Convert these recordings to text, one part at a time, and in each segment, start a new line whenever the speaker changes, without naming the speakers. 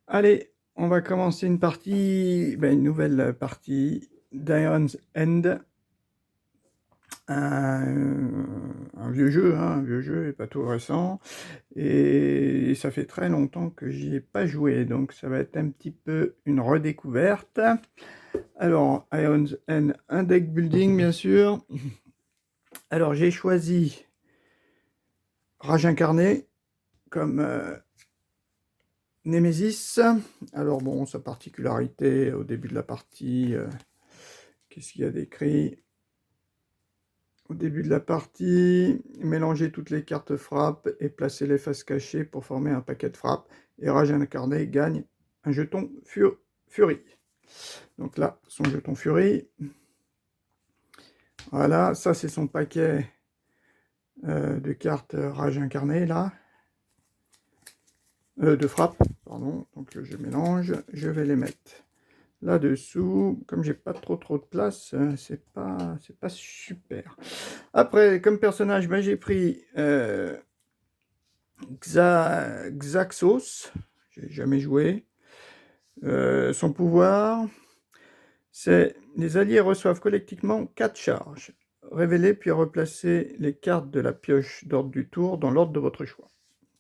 Allez, on va commencer une partie, une nouvelle partie d'Iron's End. Un vieux jeu, hein, un vieux jeu et pas tout récent. Et ça fait très longtemps que j'y ai pas joué, donc ça va être un petit peu une redécouverte. Alors, Iron's End, un deck building, bien sûr. Alors, j'ai choisi Rage Incarné comme Némésis. Alors bon, sa particularité au début de la partie, qu'est-ce qu'il y a d'écrit? Au début de la partie, mélanger toutes les cartes frappe et placer les faces cachées pour former un paquet de frappe. Et Rage Incarné gagne un jeton Fury. Donc là, son jeton Fury. Voilà, ça c'est son paquet de cartes Rage Incarné là. De frappe, pardon. Donc je mélange, je vais les mettre là-dessous. Comme j'ai pas trop de place, c'est pas super. Après, comme personnage, j'ai pris Xaxos, j'ai jamais joué. Son pouvoir, c'est les alliés reçoivent collectivement 4 charges. Révélez puis replacez les cartes de la pioche d'ordre du tour dans l'ordre de votre choix.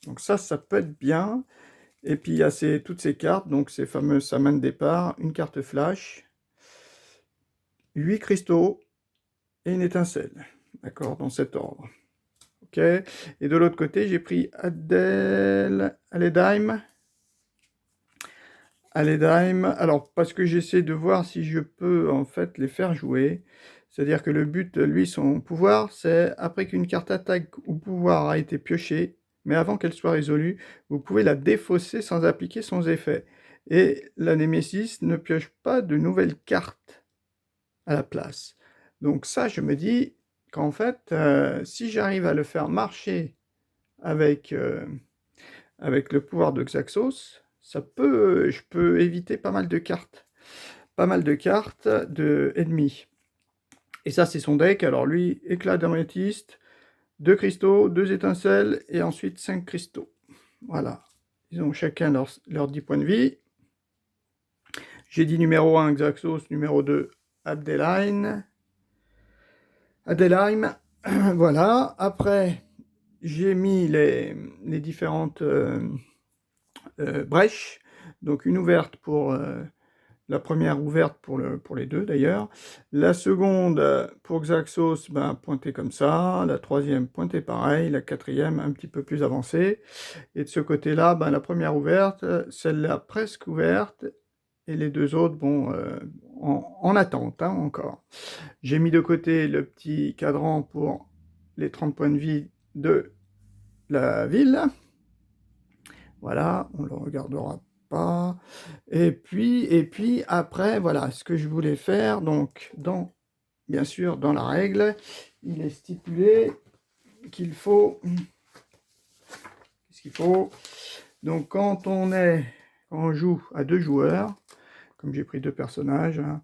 Donc ça peut être bien. Et puis il y a toutes ces cartes, donc ces fameuses sa main de départ, une carte flash, 8 cristaux et une étincelle. D'accord, dans cet ordre. Ok. Et de l'autre côté, j'ai pris Aledaim. Alors parce que j'essaie de voir si je peux en fait les faire jouer. C'est-à-dire que le but, lui, son pouvoir, c'est après qu'une carte attaque ou pouvoir a été piochée, mais avant qu'elle soit résolue, vous pouvez la défausser sans appliquer son effet. Et la Némésis ne pioche pas de nouvelles cartes à la place. Donc ça, je me dis qu'en fait, si j'arrive à le faire marcher avec le pouvoir de Xaxos, je peux éviter pas mal de cartes de ennemis. Et ça, c'est son deck. Alors lui, éclat d'améthyste, 2 cristaux, 2 étincelles et ensuite 5 cristaux. Voilà. Ils ont chacun leurs 10 points de vie. J'ai dit numéro 1 Xaxos, numéro 2 Adeline. Voilà. Après, j'ai mis les différentes brèches. Donc une ouverte pour la première ouverte pour les deux d'ailleurs. La seconde pour Xaxos, pointée comme ça. La troisième pointée pareil. La quatrième un petit peu plus avancée. Et de ce côté-là, la première ouverte, celle-là presque ouverte. Et les deux autres, bon, en attente hein, encore. J'ai mis de côté le petit cadran pour les 30 points de vie de la ville. Voilà, on ne le regardera pas. Et puis après, voilà, ce que je voulais faire, donc, bien sûr, dans la règle, il est stipulé qu'il faut... Qu'est-ce qu'il faut? Donc, quand on joue à 2 joueurs, comme j'ai pris 2 personnages, hein,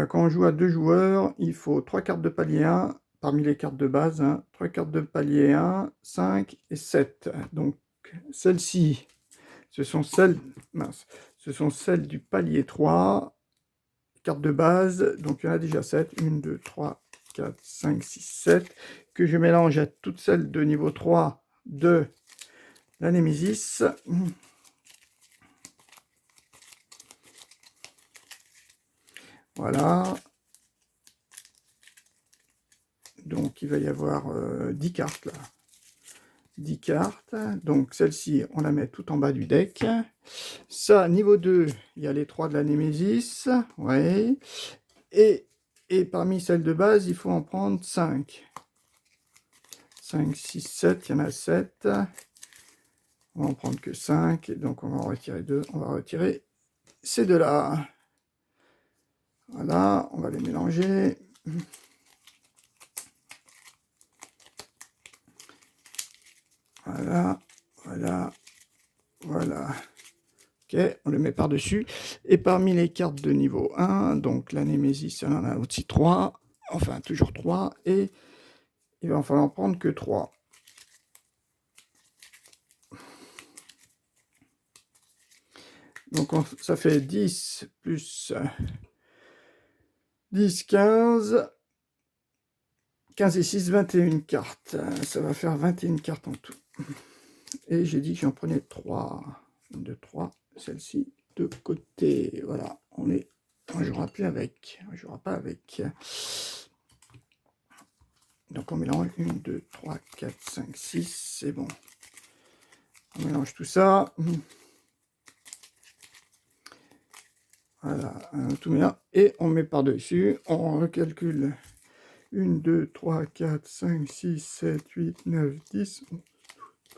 quand on joue à 2 joueurs, il faut 3 cartes de palier 1, parmi les cartes de base, hein, 3 cartes de palier 1, 5 et 7. Donc, celles-ci, ce sont celles du palier 3, cartes de base, donc il y en a déjà 7, 1, 2, 3, 4, 5, 6, 7, que je mélange à toutes celles de niveau 3 de la Némésis. Voilà. Donc il va y avoir 10 cartes là. 10 cartes. Donc celle-ci, on la met tout en bas du deck. Ça, niveau 2, il y a les 3 de la Némésis. Ouais. Et parmi celles de base, il faut en prendre 5. 5, 6, 7, il y en a 7. On va en prendre que 5. Donc on va en retirer 2. On va retirer ces deux-là. Voilà, on va les mélanger. Voilà, voilà, voilà. Ok, on le met par-dessus. Et parmi les cartes de niveau 1, donc la Némésis, on en a aussi 3. Enfin, toujours 3. Et il va en falloir prendre que 3. Donc ça fait 10 plus 10, 15. 15 et 6, 21 cartes. Ça va faire 21 cartes en tout. Et j'ai dit que j'en prenais 3. 1, 2, 3. Celle-ci de côté. Voilà. On ne jouera plus avec. On ne jouera pas avec. Donc on mélange 1, 2, 3, 4, 5, 6. C'est bon. On mélange tout ça. Voilà. Tout bien. Et on met par-dessus. On recalcule. 1, 2, 3, 4, 5, 6, 7, 8, 9, 10,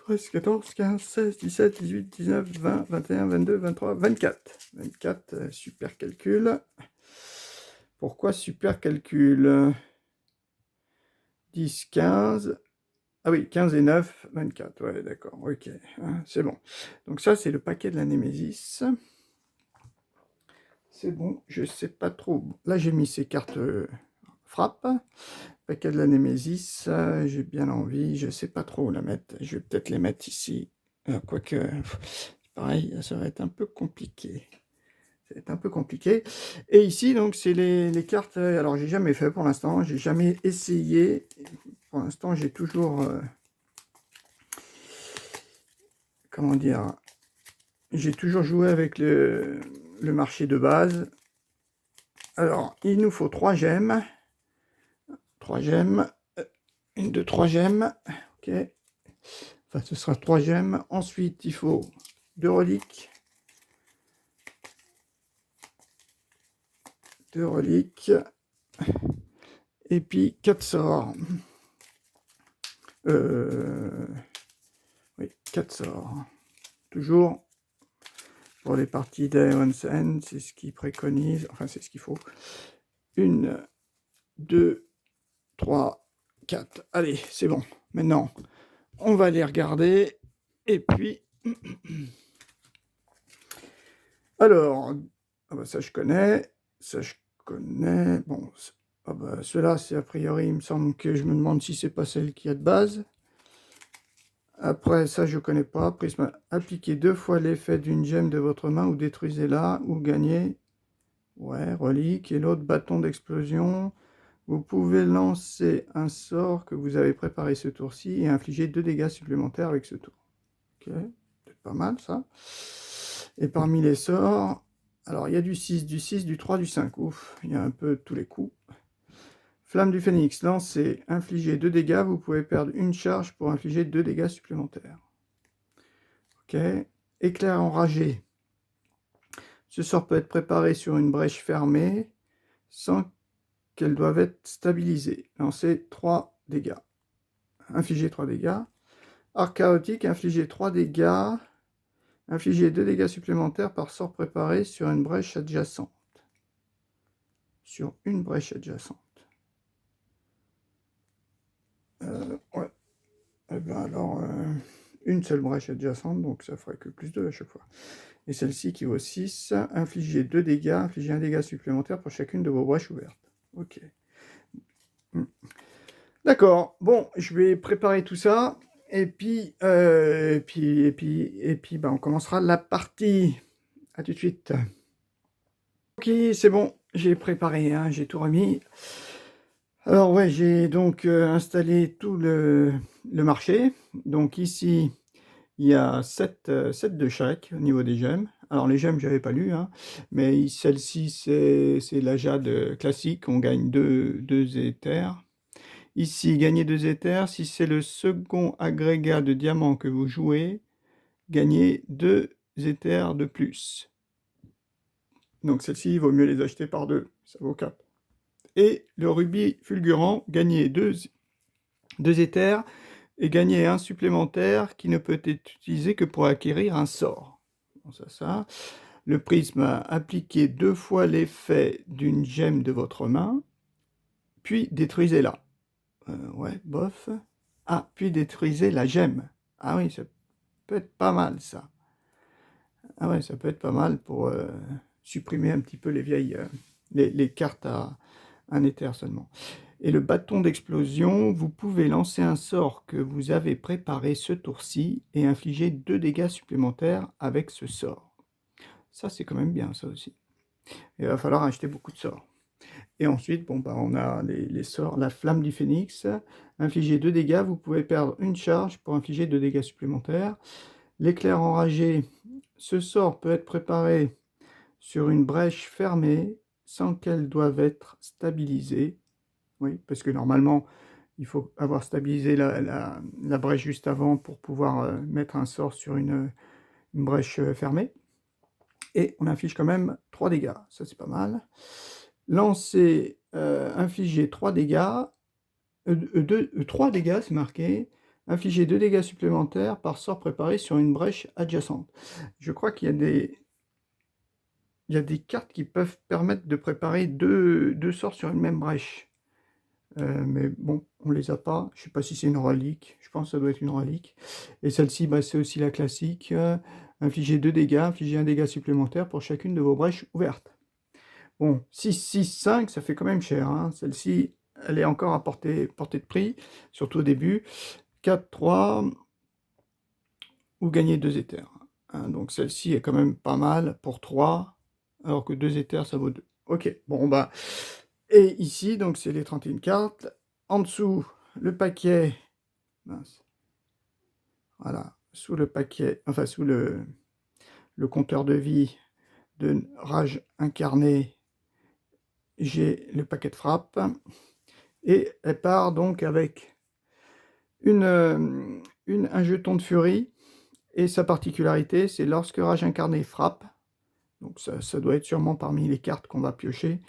13, 14, 15, 16, 17, 18, 19, 20, 21, 22, 23, 24. 24, super calcul. Pourquoi super calcul? 10, 15. Ah oui, 15 et 9, 24. Ouais, d'accord, ok. C'est bon. Donc ça, c'est le paquet de la Némésis. C'est bon, je sais pas trop. Là, j'ai mis ces cartes frappe. Paquet de la Némésis, j'ai bien envie. Je sais pas trop où la mettre. Je vais peut-être les mettre ici. Quoique, pareil, ça va être un peu compliqué. Ça va être un peu compliqué. Et ici, donc, c'est les cartes. Alors, j'ai jamais fait pour l'instant. J'ai jamais essayé. Pour l'instant, j'ai toujours... comment dire? J'ai toujours joué avec le marché de base. Alors, il nous faut 3 gemmes. 3 gemmes. Une de 3 gemmes. Ok. Enfin, ce sera 3 gemmes. Ensuite, il faut 2 reliques. 2 reliques. Et puis 4 sorts. Oui, 4 sorts. Toujours pour les parties d'Aeon's End, c'est ce qu'ils préconisent. Enfin, c'est ce qu'il faut. 1, 2, 3, 4. Allez, c'est bon. Maintenant, on va les regarder. Et puis... Alors, ah bah ça je connais. Ça je connais. Bon, ah bah, ceux-là, c'est a priori, il me semble que je me demande si c'est pas celle qu'il y a de base. Après, ça, je connais pas. Prisme, appliquez 2 fois l'effet d'une gemme de votre main ou détruisez-la ou gagnez. Ouais, relique. Et l'autre, bâton d'explosion. Vous pouvez lancer un sort que vous avez préparé ce tour-ci et infliger 2 dégâts supplémentaires avec ce tour. Ok, c'est pas mal ça. Et parmi les sorts, alors il y a du 6, du 6, du 3, du 5. Ouf, il y a un peu tous les coups. Flamme du phénix, lancez, infligez 2 dégâts, vous pouvez perdre une charge pour infliger 2 dégâts supplémentaires. Ok. Éclair enragé. Ce sort peut être préparé sur une brèche fermée sans qu'elle doive être stabilisée. Lancez 3 dégâts. Infligez 3 dégâts. Arc chaotique, infligez 3 dégâts. Infligez 2 dégâts supplémentaires par sort préparé sur une brèche adjacente. Sur une brèche adjacente. Ouais. Et bien alors, une seule brèche adjacente, donc ça ferait que plus 2 à chaque fois. Et celle-ci qui vaut 6, infligez 2 dégâts, infligez 1 dégât supplémentaire pour chacune de vos brèches ouvertes. Ok. D'accord, bon, je vais préparer tout ça, et puis, ben, on commencera la partie. À tout de suite. Ok, c'est bon, j'ai préparé, hein, j'ai tout remis. Alors ouais, j'ai donc installé tout le marché. Donc ici, il y a 7 de chaque au niveau des gemmes. Alors les gemmes, j'avais pas lu, hein, mais celle-ci, c'est la jade classique. On gagne 2 éthers. Ici, gagner 2 éthers. Si c'est le second agrégat de diamant que vous jouez, gagnez 2 éthers de plus. Donc celle-ci, il vaut mieux les acheter par 2. Ça vaut 4. Et le rubis fulgurant, gagner 2 éthers et gagner un supplémentaire qui ne peut être utilisé que pour acquérir un sort. Bon, ça. Le prisme, appliquez 2 fois l'effet d'une gemme de votre main, puis détruisez-la. Ouais, bof. Ah, puis détruisez la gemme. Ah oui, ça peut être pas mal, ça. Ah ouais, ça peut être pas mal pour supprimer un petit peu les vieilles... les cartes à un éther seulement. Et le bâton d'explosion, vous pouvez lancer un sort que vous avez préparé ce tour-ci et infliger 2 dégâts supplémentaires avec ce sort. Ça, c'est quand même bien, ça aussi. Il va falloir acheter beaucoup de sorts. Et ensuite, bon, bah, on a les sorts. La flamme du phénix. Infliger 2 dégâts. Vous pouvez perdre une charge pour infliger 2 dégâts supplémentaires. L'éclair enragé. Ce sort peut être préparé sur une brèche fermée sans qu'elle doive être stabilisée. Oui, parce que normalement, il faut avoir stabilisé la brèche juste avant pour pouvoir mettre un sort sur une brèche fermée. Et on inflige quand même 3 dégâts, ça c'est pas mal. Lancer, infliger 3 dégâts, 3 dégâts, c'est marqué. Infliger 2 dégâts supplémentaires par sort préparé sur une brèche adjacente. Je crois qu'il y a des cartes qui peuvent permettre de préparer deux sorts sur une même brèche. Mais bon, on les a pas. Je sais pas si c'est une relique. Je pense que ça doit être une relique. Et celle-ci, bah, c'est aussi la classique. Infliger 2 dégâts, infliger un dégât supplémentaire pour chacune de vos brèches ouvertes. Bon, 6, 6, 5, ça fait quand même cher, hein. Celle-ci, elle est encore à portée de prix, surtout au début. 4, 3, ou gagner 2 éthers. Hein, donc celle-ci est quand même pas mal pour 3, alors que 2 éthers, ça vaut 2. Ok, bon, bah... Et ici, donc c'est les 31 cartes. En dessous, le paquet... Mince. Voilà, sous le paquet, enfin sous le compteur de vie de rage incarnée, j'ai le paquet de frappe. Et elle part donc avec un jeton de furie. Et sa particularité, c'est lorsque rage incarnée frappe, donc ça doit être sûrement parmi les cartes qu'on va piocher,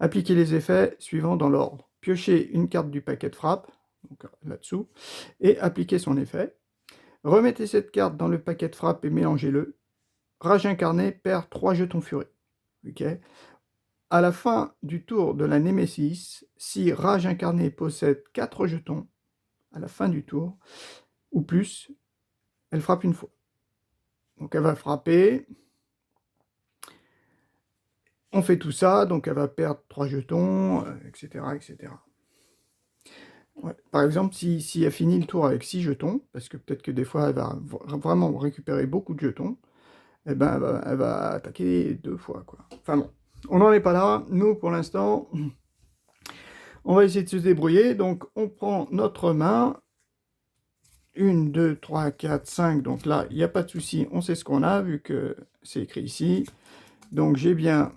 appliquer les effets suivants dans l'ordre. Piocher une carte du paquet de frappe, donc là-dessous, et appliquer son effet. Remettez cette carte dans le paquet de frappe et mélangez-le. Rage incarnée perd 3 jetons furie. Okay. À la fin du tour de la Némésis, si Rage incarnée possède 4 jetons, à la fin du tour, ou plus, elle frappe une fois. Donc elle va frapper. On fait tout ça, donc elle va perdre 3 jetons, etc. etc. Ouais. Par exemple, si elle finit le tour avec 6 jetons, parce que peut-être que des fois elle va vraiment récupérer beaucoup de jetons, eh ben elle va attaquer 2 fois, quoi. Enfin bon, on n'en est pas là. Nous, pour l'instant, on va essayer de se débrouiller. Donc on prend notre main. 1, 2, 3, 4, 5. Donc là, il n'y a pas de souci, on sait ce qu'on a, vu que c'est écrit ici. Donc j'ai bien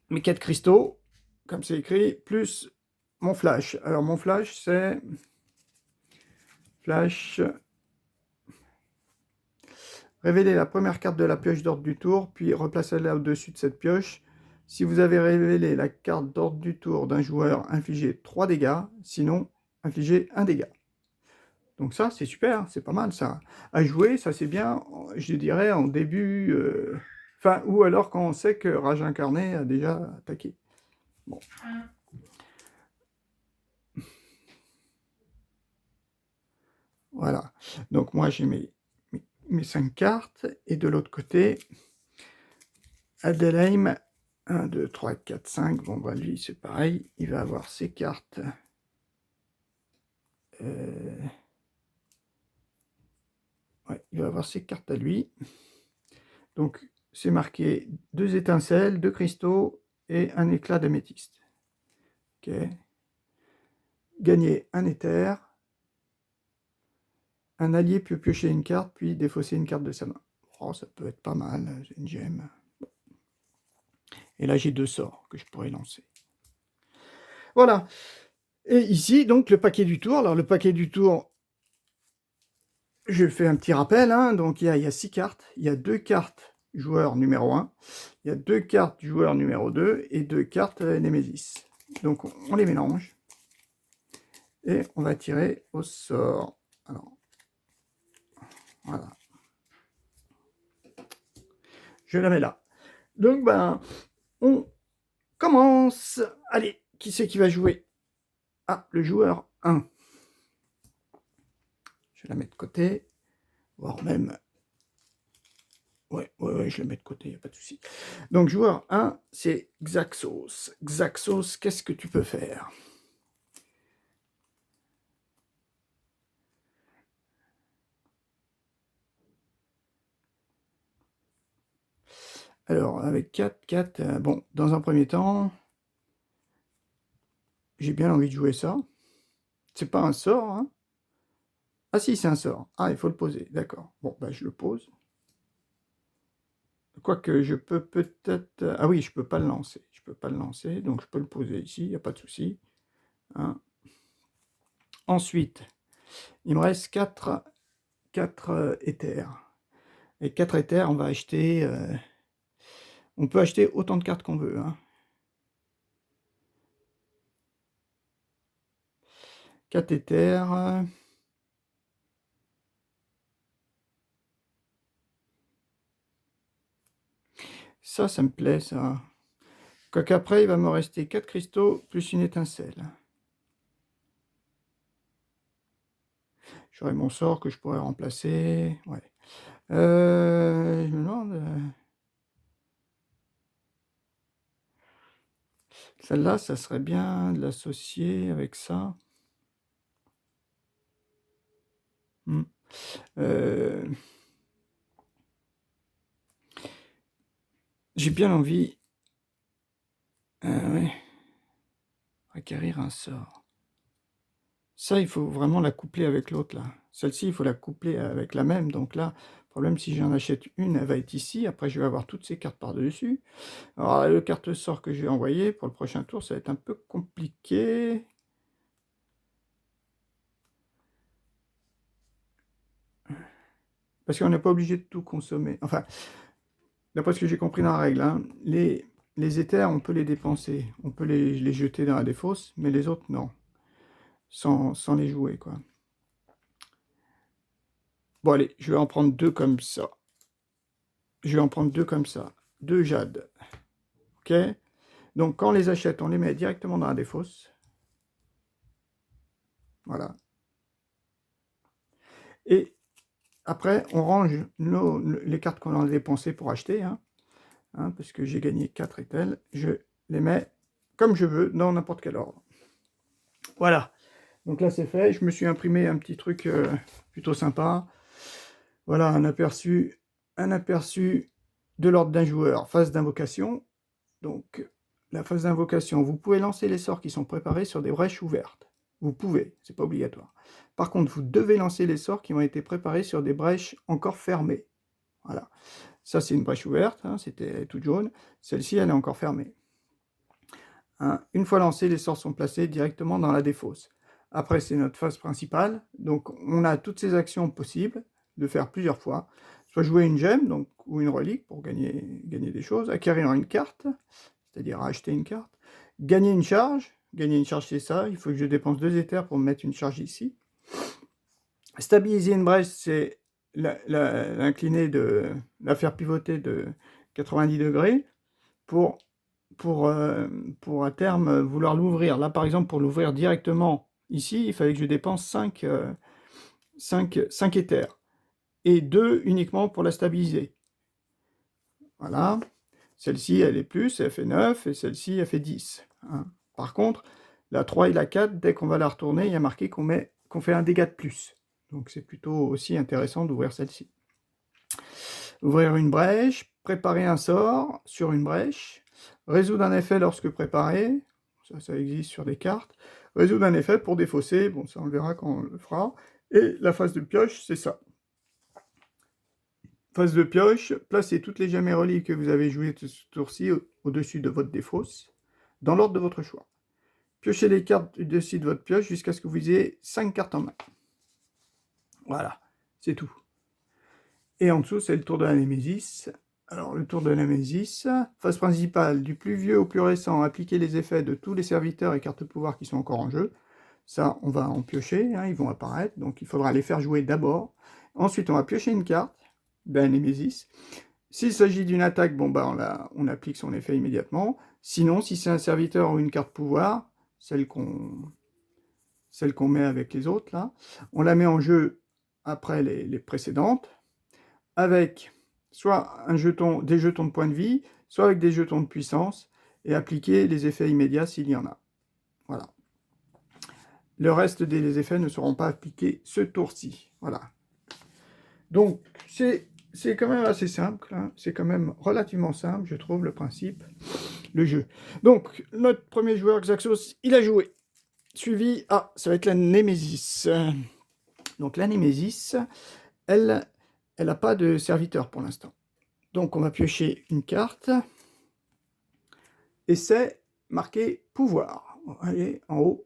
mes 4 cristaux, comme c'est écrit, plus mon flash. Alors mon flash, c'est... Flash... Révélez la première carte de la pioche d'ordre du tour, puis replacez-la au-dessus de cette pioche. Si vous avez révélé la carte d'ordre du tour d'un joueur, infligez 3 dégâts, sinon, infligez 1 dégât. Donc ça, c'est super, c'est pas mal ça. À jouer, ça c'est bien, je dirais, en début... Enfin, ou alors quand on sait que Rage Incarné a déjà attaqué. Bon. Voilà. Donc moi, j'ai mes 5 cartes. Et de l'autre côté, Adelheim, 1, 2, 3, 4, 5. Bon, bah lui, c'est pareil. Il va avoir ses cartes. Ouais, il va avoir ses cartes à lui. Donc, c'est marqué 2 étincelles, 2 cristaux et un éclat d'améthyste. Ok. Gagner un éther. Un allié peut piocher une carte, puis défausser une carte de sa main. Oh, ça peut être pas mal, c'est une gemme. Et là, j'ai 2 sorts que je pourrais lancer. Voilà. Et ici, donc, le paquet du tour. Alors, le paquet du tour, je fais un petit rappel. Hein. Donc, il y a 6 cartes. Il y a 2 cartes joueur numéro 1. Il y a 2 cartes joueur numéro 2 et 2 cartes Némésis. Donc, on les mélange. Et on va tirer au sort. Alors, voilà. Je la mets là. Donc, ben, on commence. Allez, qui c'est qui va jouer? Ah, le joueur 1. Je la mets de côté. Voire même... Ouais, je la mets de côté, il n'y a pas de souci. Donc, joueur 1, c'est Xaxos. Xaxos, qu'est-ce que tu peux faire? Alors, avec 4, bon, dans un premier temps, j'ai bien envie de jouer ça. C'est pas un sort, hein. Ah si, c'est un sort. Ah, il faut le poser, d'accord. Bon, bah je le pose. Quoique, je peux peut-être... Ah oui, je peux pas le lancer. Je peux pas le lancer, donc je peux le poser ici, il n'y a pas de souci. Hein. Ensuite, il me reste 4 éthers. Et 4 éthers, on va acheter... on peut acheter autant de cartes qu'on veut. Hein. 4 éthers... Ça me plaît, ça. Quoique après, il va me rester 4 cristaux plus une étincelle. J'aurai mon sort que je pourrais remplacer. Ouais. Je me demande... Celle-là, ça serait bien de l'associer avec ça. J'ai bien envie... ouais. Acquérir un sort. Ça, il faut vraiment la coupler avec l'autre, là. Celle-ci, il faut la coupler avec la même. Donc là, problème, si j'en achète une, elle va être ici. Après, je vais avoir toutes ces cartes par-dessus. Alors, le carte sort que je vais envoyer pour le prochain tour, ça va être un peu compliqué. Parce qu'on n'est pas obligé de tout consommer. Enfin, d'après ce que j'ai compris dans la règle, hein, les éthers, on peut les dépenser. On peut les jeter dans la défausse, mais les autres, non. Sans les jouer, quoi. Bon, allez, je vais en prendre 2 comme ça. Je vais en prendre 2 comme ça. 2 jade. Ok? Donc, quand on les achète, on les met directement dans la défausse. Voilà. Et après, on range les cartes qu'on a dépensées pour acheter. Hein, parce que j'ai gagné 4 et tel. Je les mets comme je veux, dans n'importe quel ordre. Voilà. Donc là, c'est fait. Je me suis imprimé un petit truc plutôt sympa. Voilà, un aperçu de l'ordre d'un joueur. Phase d'invocation. Donc, la phase d'invocation, vous pouvez lancer les sorts qui sont préparés sur des brèches ouvertes. Vous pouvez, c'est pas obligatoire. Par contre, vous devez lancer les sorts qui ont été préparés sur des brèches encore fermées. Voilà. Ça, c'est une brèche ouverte, hein, c'était toute jaune. Celle-ci, elle est encore fermée. Hein, une fois lancés, les sorts sont placés directement dans la défausse. Après, c'est notre phase principale. Donc, on a toutes ces actions possibles de faire plusieurs fois. Soit jouer une gemme donc, ou une relique pour gagner des choses, acquérir une carte, c'est-à-dire acheter une carte, gagner une charge, c'est ça, il faut que je dépense 2 éthers pour me mettre une charge ici. Stabiliser une brèche, c'est l'incliner la faire pivoter de 90 degrés pour à terme vouloir l'ouvrir. Là, par exemple, pour l'ouvrir directement ici, il fallait que je dépense 5 éthers et 2 uniquement pour la stabiliser. Voilà. Celle-ci, elle est plus, elle fait 9, et celle-ci, elle fait 10. Hein. Par contre, la 3 et la 4, dès qu'on va la retourner, il y a marqué qu'on fait un dégât de plus. Donc c'est plutôt aussi intéressant d'ouvrir celle-ci. Ouvrir une brèche, préparer un sort sur une brèche, résoudre un effet lorsque préparé, ça existe sur des cartes, résoudre un effet pour défausser, bon ça on le verra quand on le fera, et la phase de pioche, c'est ça. Phase de pioche, placez toutes les gemmes et reliques que vous avez jouées ce tour-ci au-dessus de votre défausse, dans l'ordre de votre choix. Piochez les cartes du dessus de votre pioche jusqu'à ce que vous ayez 5 cartes en main. Voilà, c'est tout. Et en dessous, c'est le tour de la Némésis. Alors, le tour de la Némésis, phase principale, du plus vieux au plus récent, appliquer les effets de tous les serviteurs et cartes de pouvoir qui sont encore en jeu. Ça, on va en piocher, hein, ils vont apparaître, donc il faudra les faire jouer d'abord. Ensuite, on va piocher une carte de la Némésis. S'il s'agit d'une attaque, bon bah on applique son effet immédiatement. Sinon, si c'est un serviteur ou une carte pouvoir, celle qu'on met avec les autres, là, on la met en jeu après les précédentes, avec soit des jetons de points de vie, soit avec des jetons de puissance, et appliquer les effets immédiats s'il y en a. Voilà. Le reste des effets ne seront pas appliqués ce tour-ci. Voilà. Donc, c'est c'est quand même assez simple, hein. C'est quand même relativement simple, je trouve, le principe, le jeu. Donc, notre premier joueur, Xaxos, il a joué. Suivi, ça va être la Némésis. Donc, la Némésis, elle n'a pas de serviteur pour l'instant. Donc, on va piocher une carte. Et c'est marqué pouvoir. Allez, en haut,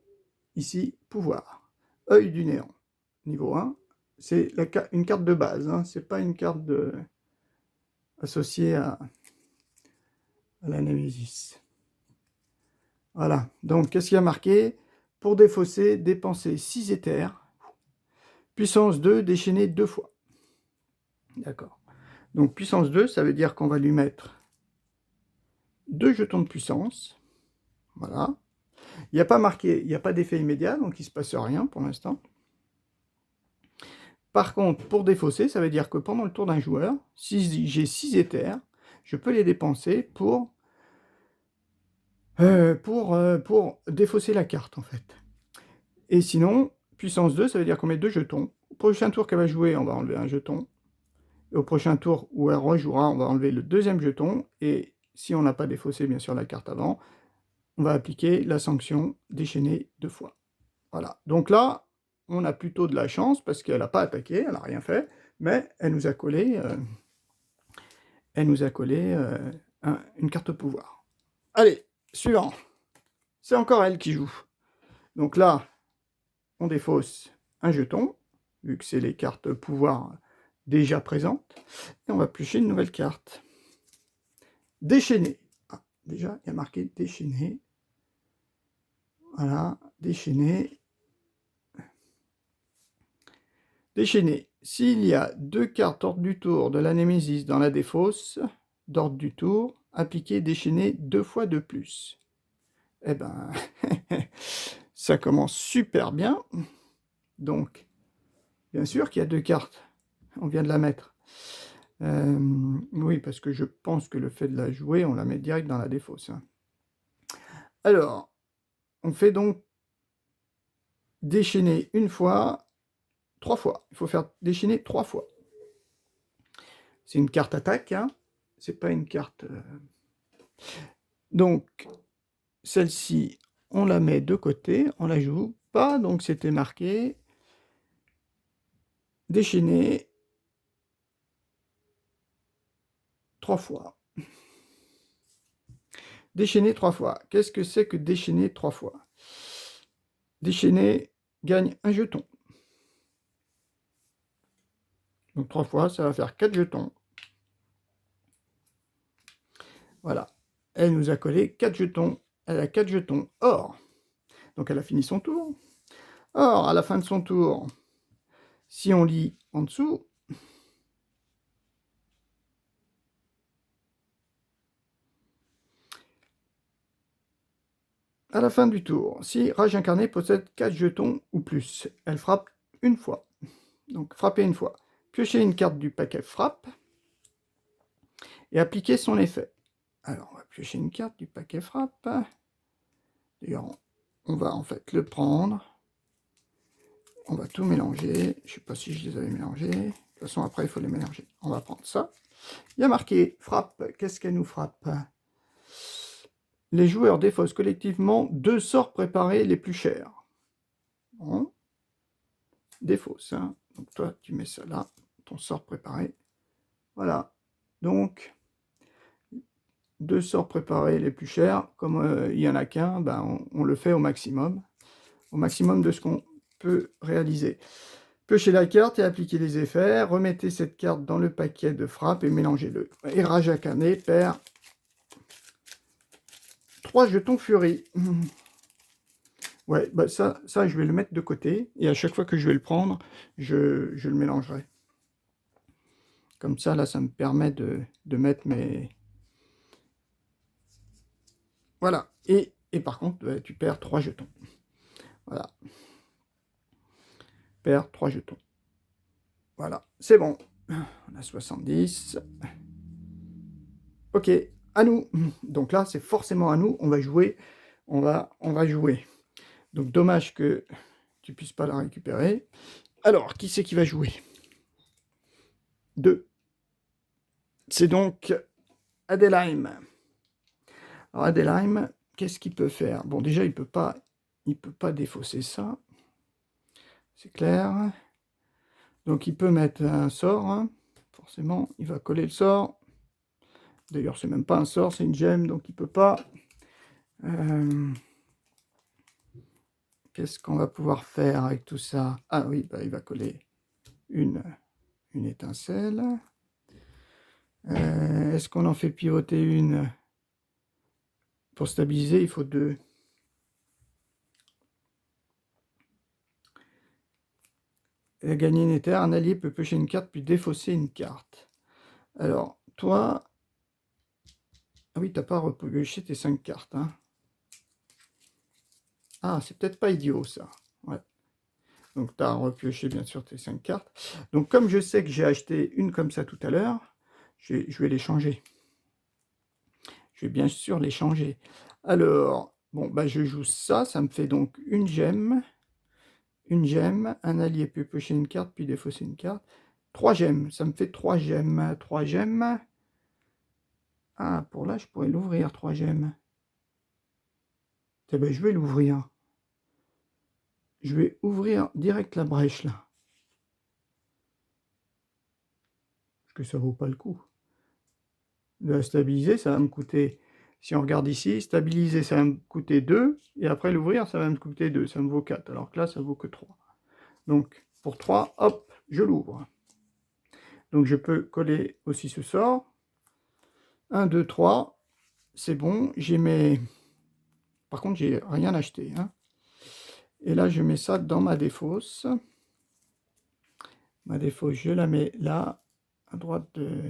ici, pouvoir. Œil du néant. Niveau 1. C'est une carte de base, hein. C'est pas une carte associée à la Némésis. Voilà. Donc, qu'est-ce qu'il y a marqué? Pour défausser, dépenser 6 éthers. Puissance 2, déchaîner 2 fois. D'accord. Donc, puissance 2, ça veut dire qu'on va lui mettre 2 jetons de puissance. Voilà. Il n'y a pas marqué, il n'y a pas d'effet immédiat, donc il ne se passe rien pour l'instant. Par contre, pour défausser, ça veut dire que pendant le tour d'un joueur, si j'ai 6 éthers, je peux les dépenser pour défausser la carte, en fait. Et sinon, puissance 2, ça veut dire qu'on met 2 jetons. Au prochain tour qu'elle va jouer, on va enlever un jeton. Et au prochain tour où elle rejouera, on va enlever le deuxième jeton. Et si on n'a pas défaussé, bien sûr, la carte avant, on va appliquer la sanction déchaîner 2 fois. Voilà. Donc là, on a plutôt de la chance parce qu'elle n'a pas attaqué, elle n'a rien fait, mais elle nous a collé, une carte pouvoir. Allez, suivant. C'est encore elle qui joue. Donc là, on défausse un jeton, vu que c'est les cartes pouvoir déjà présentes, et on va piocher une nouvelle carte. Déchaîner. Déjà, il y a marqué déchaîner. Voilà, déchaîner. Déchaîner. S'il y a 2 cartes ordre du tour de la Némésis dans la défausse, d'ordre du tour, appliquer déchaîner 2 fois de plus. Eh ben, ça commence super bien. Donc, bien sûr qu'il y a 2 cartes. On vient de la mettre. Oui, parce que je pense que le fait de la jouer, on la met direct dans la défausse. Hein. Alors, on fait donc déchaîner une fois, 3 fois. Il faut faire déchaîner 3 fois. C'est une carte attaque, hein. C'est pas une carte... Donc, celle-ci, on la met de côté, on la joue pas, donc c'était marqué déchaîner 3 fois. Déchaîner 3 fois. Qu'est-ce que c'est que déchaîner 3 fois? Déchaîner gagne un jeton. Donc 3 fois, ça va faire 4 jetons. Voilà. Elle nous a collé 4 jetons. Elle a 4 jetons or. Donc elle a fini son tour. Or, à la fin de son tour, si on lit en dessous, à la fin du tour, si Rage Incarné possède 4 jetons ou plus, elle frappe une fois. Donc frapper une fois. Piocher une carte du paquet frappe et appliquer son effet. Alors on va piocher une carte du paquet frappe. D'ailleurs, on va en fait le prendre. On va tout mélanger. Je ne sais pas si je les avais mélangés. De toute façon, après, il faut les mélanger. On va prendre ça. Il y a marqué frappe. Qu'est-ce qu'elle nous frappe? Les joueurs défaussent collectivement 2 sorts préparés les plus chers. Bon. Défausse. Hein. Donc toi, tu mets ça là. Ton sort préparé. Voilà. Donc, 2 sorts préparés les plus chers. Comme il n'y en a qu'un, ben, on le fait au maximum. Au maximum de ce qu'on peut réaliser. Piochez la carte et appliquez les effets. Remettez cette carte dans le paquet de frappe et mélangez-le. Et Rage Incarné perd 3 jetons furie. Ouais, bah ça, je vais le mettre de côté. Et à chaque fois que je vais le prendre, je le mélangerai. Comme ça, là, ça me permet de mettre mes... Voilà. Et par contre, tu perds 3 jetons. Voilà. Perds 3 jetons. Voilà, c'est bon. On a 70. Ok, à nous. Donc là, c'est forcément à nous. On va jouer. On va jouer. Donc dommage que tu puisses pas la récupérer. Alors, qui c'est qui va jouer? 2. C'est donc Adelheim. Alors Adelheim, qu'est-ce qu'il peut faire? Bon, déjà, il peut pas défausser ça. C'est clair. Donc, il peut mettre un sort. Hein. Forcément, il va coller le sort. D'ailleurs, c'est même pas un sort, c'est une gemme, donc il peut pas. Qu'est-ce qu'on va pouvoir faire avec tout ça? Ah oui, bah, il va coller une étincelle. Est-ce qu'on en fait pivoter une? Pour stabiliser, il faut deux. Gagner une éther, un allié peut piocher une carte puis défausser une carte. Alors, toi... Ah oui, t'as pas repioché tes 5 cartes. Hein. Ah, c'est peut-être pas idiot, ça. Ouais. Donc, tu as repioché, bien sûr, tes 5 cartes. Donc, comme je sais que j'ai acheté une comme ça tout à l'heure, je vais les changer. Je vais bien sûr les changer. Alors, bon, bah, je joue ça. Ça me fait donc une gemme. Une gemme. Un allié peut piocher une carte, puis défausser une carte. 3 gemmes. Ça me fait 3 gemmes. 3 gemmes. Ah, pour là, je pourrais l'ouvrir, 3 gemmes. Eh ben, je vais l'ouvrir. Je vais ouvrir direct la brèche, là. Parce que ça vaut pas le coup. De la stabiliser, ça va me coûter... Si on regarde ici, stabiliser, ça va me coûter 2. Et après l'ouvrir, ça va me coûter 2. Ça me vaut 4. Alors que là, ça vaut que 3. Donc, pour 3, hop, je l'ouvre. Donc, je peux coller aussi ce sort. 1, 2, 3. C'est bon. J'ai mes... Par contre, j'ai rien acheté. Hein. Et là, je mets ça dans ma défausse. Ma défausse, je la mets là, à droite de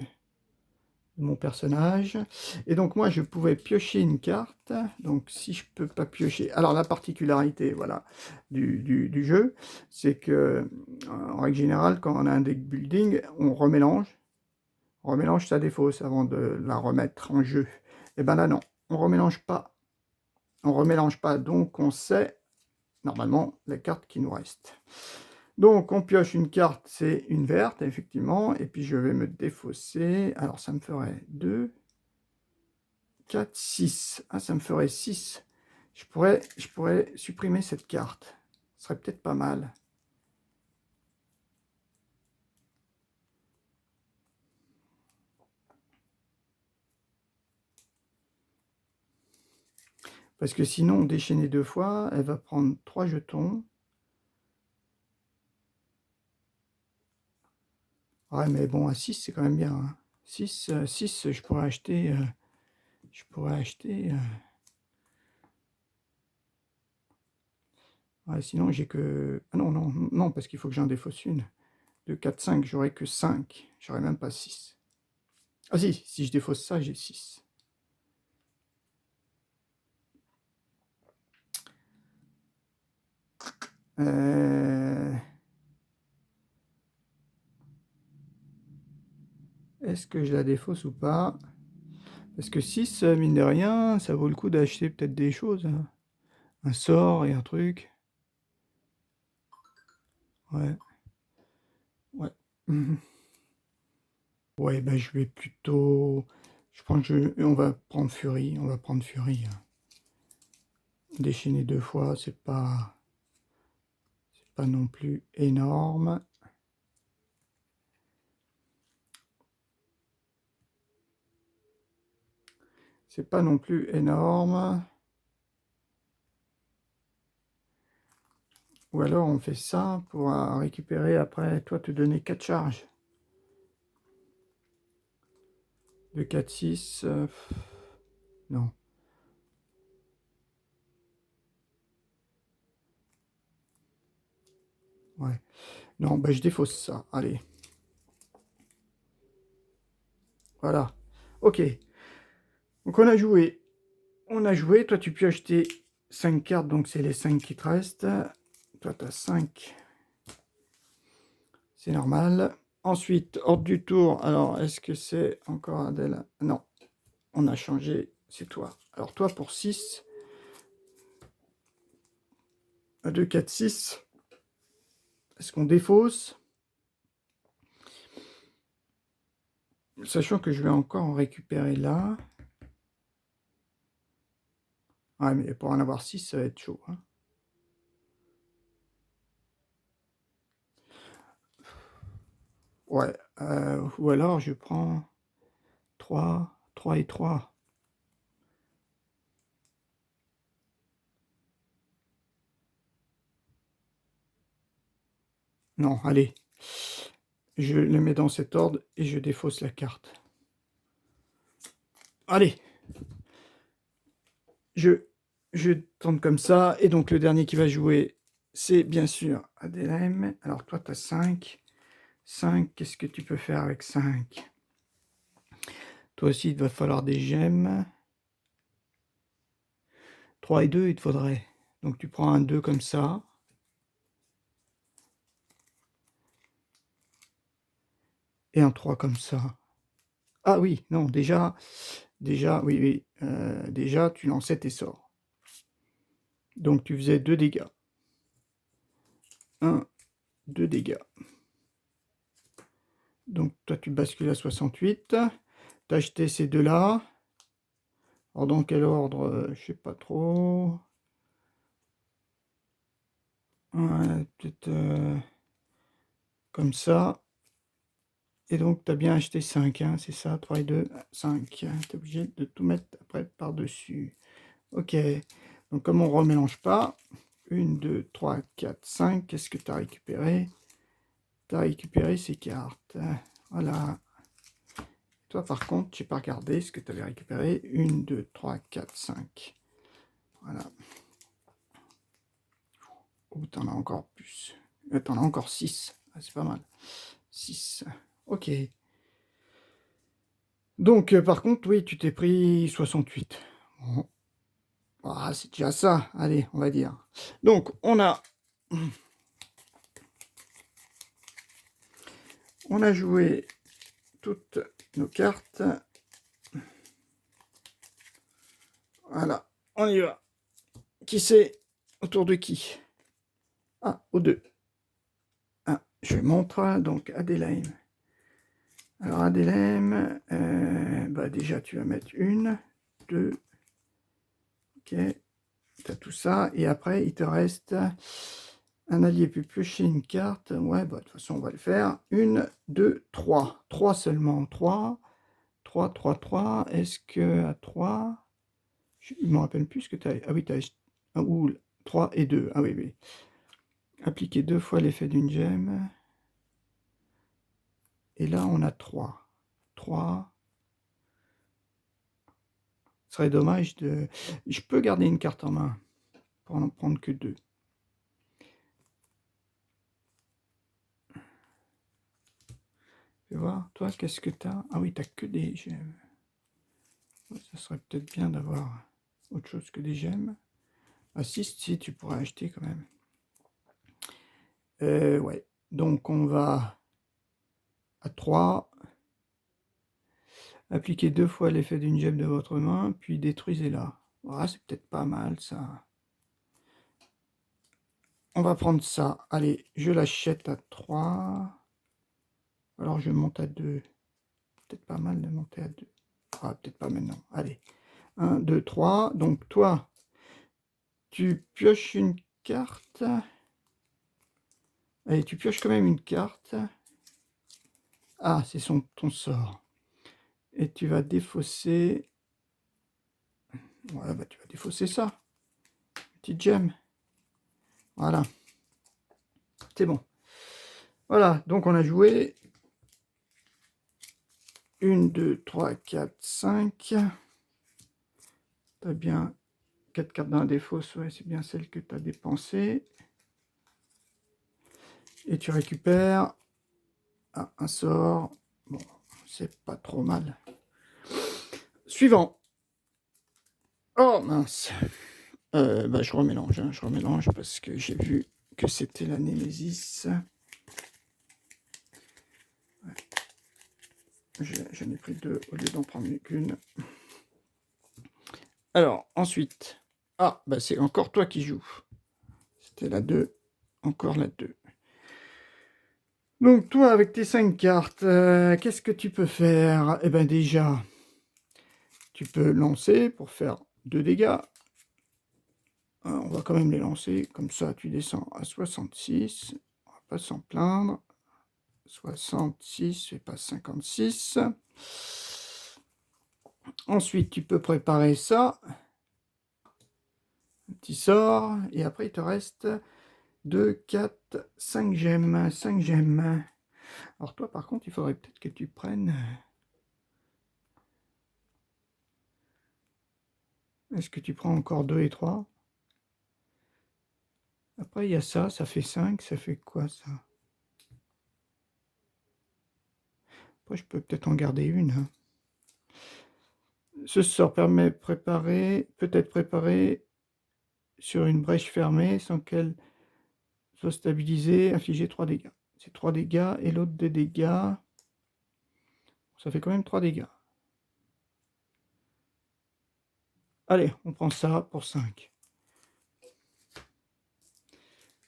mon personnage. Et donc, moi, je pouvais piocher une carte. Donc, si je peux pas piocher... Alors, la particularité, voilà, du jeu, c'est que, en règle générale, quand on a un deck building, on remélange sa défausse avant de la remettre en jeu. Et ben là, non, on remélange pas. On remélange pas, donc on sait, normalement, les cartes qui nous restent. Donc, on pioche une carte, c'est une verte, effectivement, et puis je vais me défausser. Alors, ça me ferait 2, 4, 6. Ah, ça me ferait 6. Je pourrais supprimer cette carte. Ce serait peut-être pas mal. Parce que sinon, déchaîner 2 fois, elle va prendre 3 jetons. Ouais, mais bon, à 6, c'est quand même bien. Hein. 6, je pourrais acheter... Ouais, sinon, j'ai que... Ah non, non, non, parce qu'il faut que j'en défausse une. 2, 4, 5, j'aurais que 5. J'aurais même pas 6. Ah si je défausse ça, j'ai 6. Est-ce que je la défausse ou pas? Parce que 6, mine de rien, ça vaut le coup d'acheter peut-être des choses. Hein. Un sort et un truc. Ouais. Ouais. Mhm. Ouais, ben je vais plutôt... Je pense que on va prendre Fury. On va prendre Fury. Hein. Déchaîner 2 fois, c'est pas non plus énorme. C'est pas non plus énorme. Ou alors on fait ça pour récupérer après, toi te donner 4 charges. De 4, 6. Non. Ouais. Non, ben je défausse ça. Allez. Voilà. Ok. Donc on a joué. On a joué. Toi tu peux acheter 5 cartes, donc c'est les 5 qui te restent. Toi tu as 5. C'est normal. Ensuite, ordre du tour. Alors, est-ce que c'est encore Adèle? Non. On a changé. C'est toi. Alors toi pour 6. 2, 4, 6. Est-ce qu'on défausse? Sachant que je vais encore en récupérer là. Ah, mais pour en avoir 6, ça va être chaud. Hein. Ouais. Ou alors, je prends 3, 3 et 3. Non, allez. Je les mets dans cet ordre et je défausse la carte. Allez. Je tente comme ça. Et donc, le dernier qui va jouer, c'est bien sûr Adelheim. Alors, toi, tu as 5. 5, qu'est-ce que tu peux faire avec 5? Toi aussi, il va falloir des gemmes. 3 et 2, il te faudrait. Donc, tu prends un 2 comme ça. Et un 3 comme ça. Ah oui, non, déjà, oui, oui. Déjà, tu lançais tes sorts. Donc, tu faisais 2 dégâts. 1, 2 dégâts. Donc, toi, tu bascules à 68. Tu as acheté ces deux-là. Alors, dans quel ordre? Je sais pas trop. Ouais, peut-être comme ça. Et donc, tu as bien acheté 5, hein, c'est ça? 3 et 2, 5. Tu es obligé de tout mettre après par-dessus. Ok. Donc, comme on ne remélange pas, 1, 2, 3, 4, 5. Qu'est-ce que tu as récupéré? Tu as récupéré ces cartes. Voilà. Toi, par contre, je n'ai pas regardé ce que tu avais récupéré. 1, 2, 3, 4, 5. Voilà. Oh, tu en as encore plus. Tu en as encore 6. Ah, c'est pas mal. 6. Ok. Donc, par contre, oui, tu t'es pris 68. Bon. Ah, c'est déjà ça. Allez, on va dire. Donc, on a joué toutes nos cartes. Voilà, on y va. Qui c'est? Autour de qui? Ah, aux deux. Ah, je montre donc Adelheim. Alors Adelheim, bah déjà tu vas mettre 1, 2, ok, tu as tout ça, et après il te reste un allié peut piocher une carte, ouais, bah de toute façon on va le faire, 1, 2, 3, 3 seulement, 3, 3, 3, 3, est-ce que à 3, je ne me rappelle plus ce que tu as, ah oui, tu as, ou 3 et 2, ah oui, oui, appliquer 2 fois l'effet d'une gemme, et là on a 3, 3, ce serait dommage de... Je peux garder une carte en main, pour n'en prendre que 2. Fais voir, toi, qu'est-ce que tu as? Ah oui, tu n'as que des gemmes. Ça serait peut-être bien d'avoir autre chose que des gemmes. Ah si, tu pourrais acheter quand même. Ouais, donc on va à 3. Appliquez 2 fois l'effet d'une gemme de votre main, puis détruisez-la. Ah, c'est peut-être pas mal ça. On va prendre ça. Allez, je l'achète à 3. Alors je monte à 2. Peut-être pas mal de monter à 2. Ah, peut-être pas maintenant. Allez. 1, 2, 3. Donc toi, tu pioches une carte. Allez, tu pioches quand même une carte. Ah, c'est ton sort. Et tu vas défausser... Ouais, bah tu vas défausser ça. Petite gemme. Voilà. C'est bon. Voilà, donc on a joué 1, 2, 3, 4, 5. T'as bien 4 cartes dans la défausse, ouais, c'est bien celle que tu as dépensée. Et tu récupères un sort. Bon, c'est pas trop mal. Suivant. Oh mince. Bah, je remélange, hein, parce que j'ai vu que c'était la Némésis. Ouais. J'en ai pris 2 au lieu d'en prendre qu'une. Alors, ensuite. Ah, bah c'est encore toi qui joues. C'était la 2. Encore la 2. Donc toi, avec tes 5 cartes, qu'est-ce que tu peux faire? Eh bien déjà, tu peux lancer pour faire 2 dégâts. On va quand même les lancer, comme ça tu descends à 66. On va pas s'en plaindre. 66, c'est pas 56. Ensuite, tu peux préparer ça. Un petit sort. Et après, il te reste 2, 4, 5 gemmes. 5 gemmes. Alors toi, par contre, il faudrait peut-être que tu prennes... Est-ce que tu prends encore 2 et 3? Après, il y a ça, ça fait 5. Ça fait quoi, ça? Après, je peux peut-être en garder une. Hein. Ce sort permet de préparer, peut-être préparer sur une brèche fermée sans qu'elle soit stabilisée, infliger 3 dégâts. C'est 3 dégâts et l'autre 2 dégâts. Ça fait quand même 3 dégâts. Allez, on prend ça pour 5.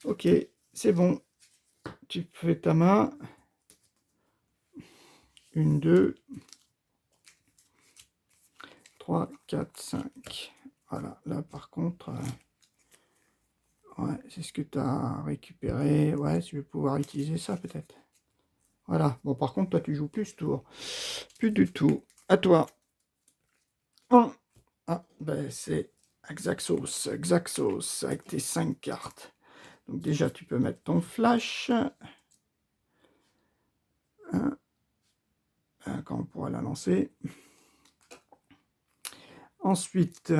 Ok, c'est bon. Tu fais ta main. 1, 2, 3, 4, 5. Voilà, là par contre, ouais, c'est ce que tu as récupéré. Ouais, tu vas pouvoir utiliser ça peut-être. Voilà, bon par contre, toi tu joues plus ce tour. Plus du tout. À toi. Ah, ben c'est Xaxos, Xaxos, avec tes 5 cartes. Donc déjà, tu peux mettre ton flash. Quand on pourra la lancer. Ensuite,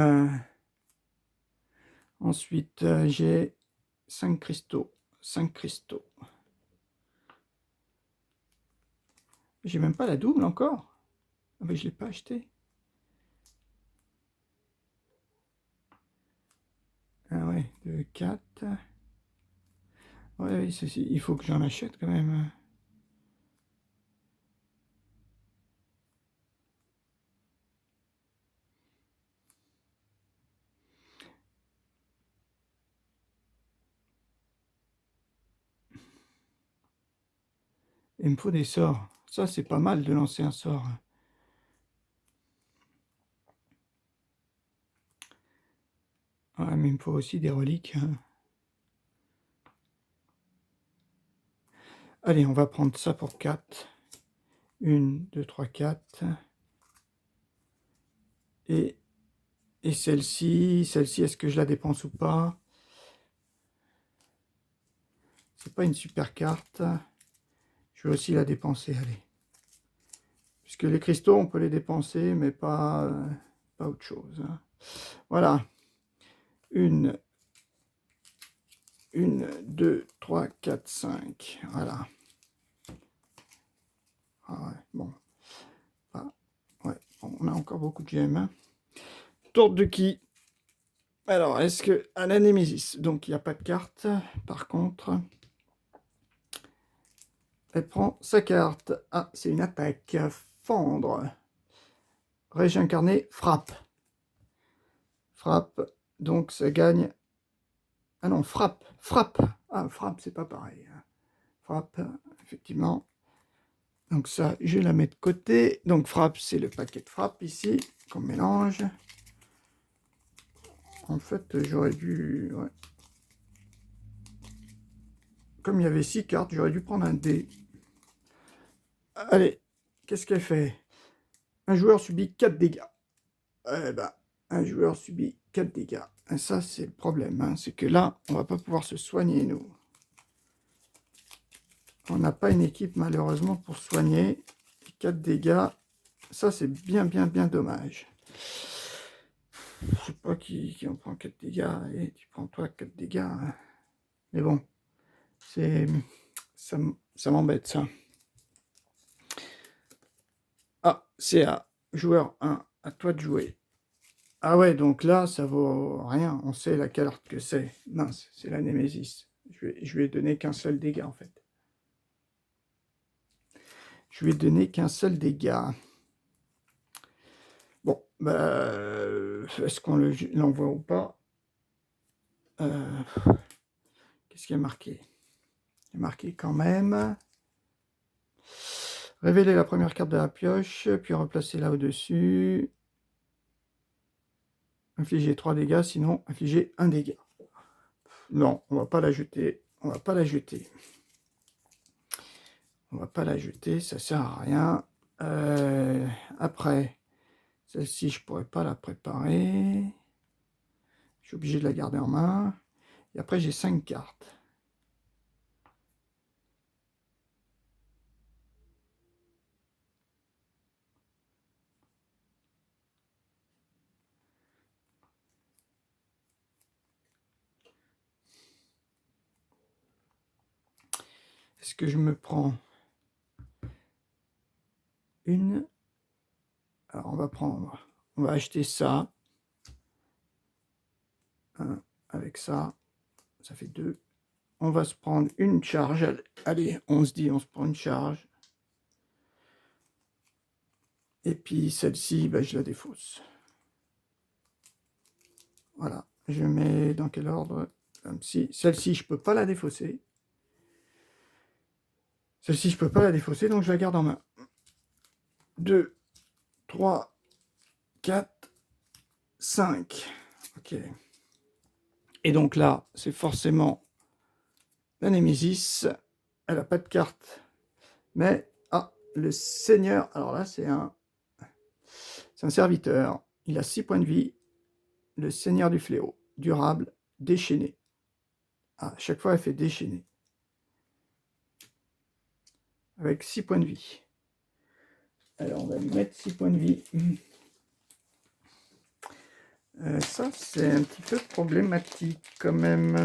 j'ai 5 cristaux. 5 cristaux. J'ai même pas la double encore. Ah ben, je ne l'ai pas acheté. Ah ouais, 2, 4. Ouais, il faut que j'en achète quand même. Il me faut des sorts. Ça, c'est pas mal de lancer un sort. Ouais, mais il me faut aussi des reliques. Allez, on va prendre ça pour 4. 1, 2, 3, 4. Et celle-ci, est-ce que je la dépense ou pas? C'est pas une super carte. Je vais aussi la dépenser, allez. Puisque les cristaux, on peut les dépenser, mais pas autre chose. Hein. Voilà. 1, 2, 3, 4, 5. Voilà. Ah ouais, bon. Ah, ouais, bon, on a encore beaucoup de gemmes. Hein. Tour de qui? Alors, est-ce que... à la Némésis, donc il n'y a pas de carte. Par contre, elle prend sa carte. Ah, c'est une attaque. Fendre. Régis incarné, frappe. Frappe. Donc ça gagne... Ah non, frappe. Frappe. Ah, frappe, c'est pas pareil. Frappe, effectivement. Donc ça, je la mets de côté. Donc frappe, c'est le paquet de frappe ici, qu'on mélange. En fait, j'aurais dû... Ouais. Comme il y avait 6 cartes, j'aurais dû prendre un dé. Allez, qu'est-ce qu'elle fait? Un joueur subit 4 dégâts. Eh ben, un joueur subit 4 dégâts. Et ça, c'est le problème. Hein. C'est que là, on va pas pouvoir se soigner, nous. On n'a pas une équipe, malheureusement, pour soigner. 4 dégâts. Ça, c'est bien dommage. Je sais pas qui en prend 4 dégâts. Et tu prends toi 4 dégâts. Hein. Mais bon, ça m'embête, ça. Ah, c'est à joueur 1. À toi de jouer. Ah ouais, donc là, ça vaut rien. On sait la carte que c'est. Mince, c'est la Némésis. Je lui ai donné qu'un seul dégât, en fait. Je lui ai donné qu'un seul dégât. Bon, bah, est-ce qu'on l'envoie ou pas? Qu'est-ce qui est marqué? Il est marqué quand même. Révéler la première carte de la pioche, puis replacer-la au-dessus. Infliger 3 dégâts, sinon infliger 1 dégât. Non, on va pas la jeter. On va pas la jeter. On va pas la jeter, ça sert à rien. Après, celle-ci, je pourrais pas la préparer. Je suis obligé de la garder en main. Et après, j'ai 5 cartes. Est-ce que je me prends une? Alors, on va acheter ça. Un, avec ça, ça fait 2. On va se prendre une charge. Allez, on se prend une charge. Et puis celle-ci, ben, je la défausse. Voilà. Je mets dans quel ordre? Celle-ci, je peux pas la défausser. Celle-ci, je peux pas la défausser, donc je la garde en main. 2, 3, 4, 5. Ok. Et donc là, c'est forcément la Némésis. Elle n'a pas de carte. Mais, ah, le Seigneur. Alors là, c'est un serviteur. Il a 6 points de vie. Le Seigneur du Fléau. Durable, déchaîné. Ah, à chaque fois, elle fait déchaîner. Avec 6 points de vie. Alors, on va lui mettre 6 points de vie. Ça, c'est un petit peu problématique quand même.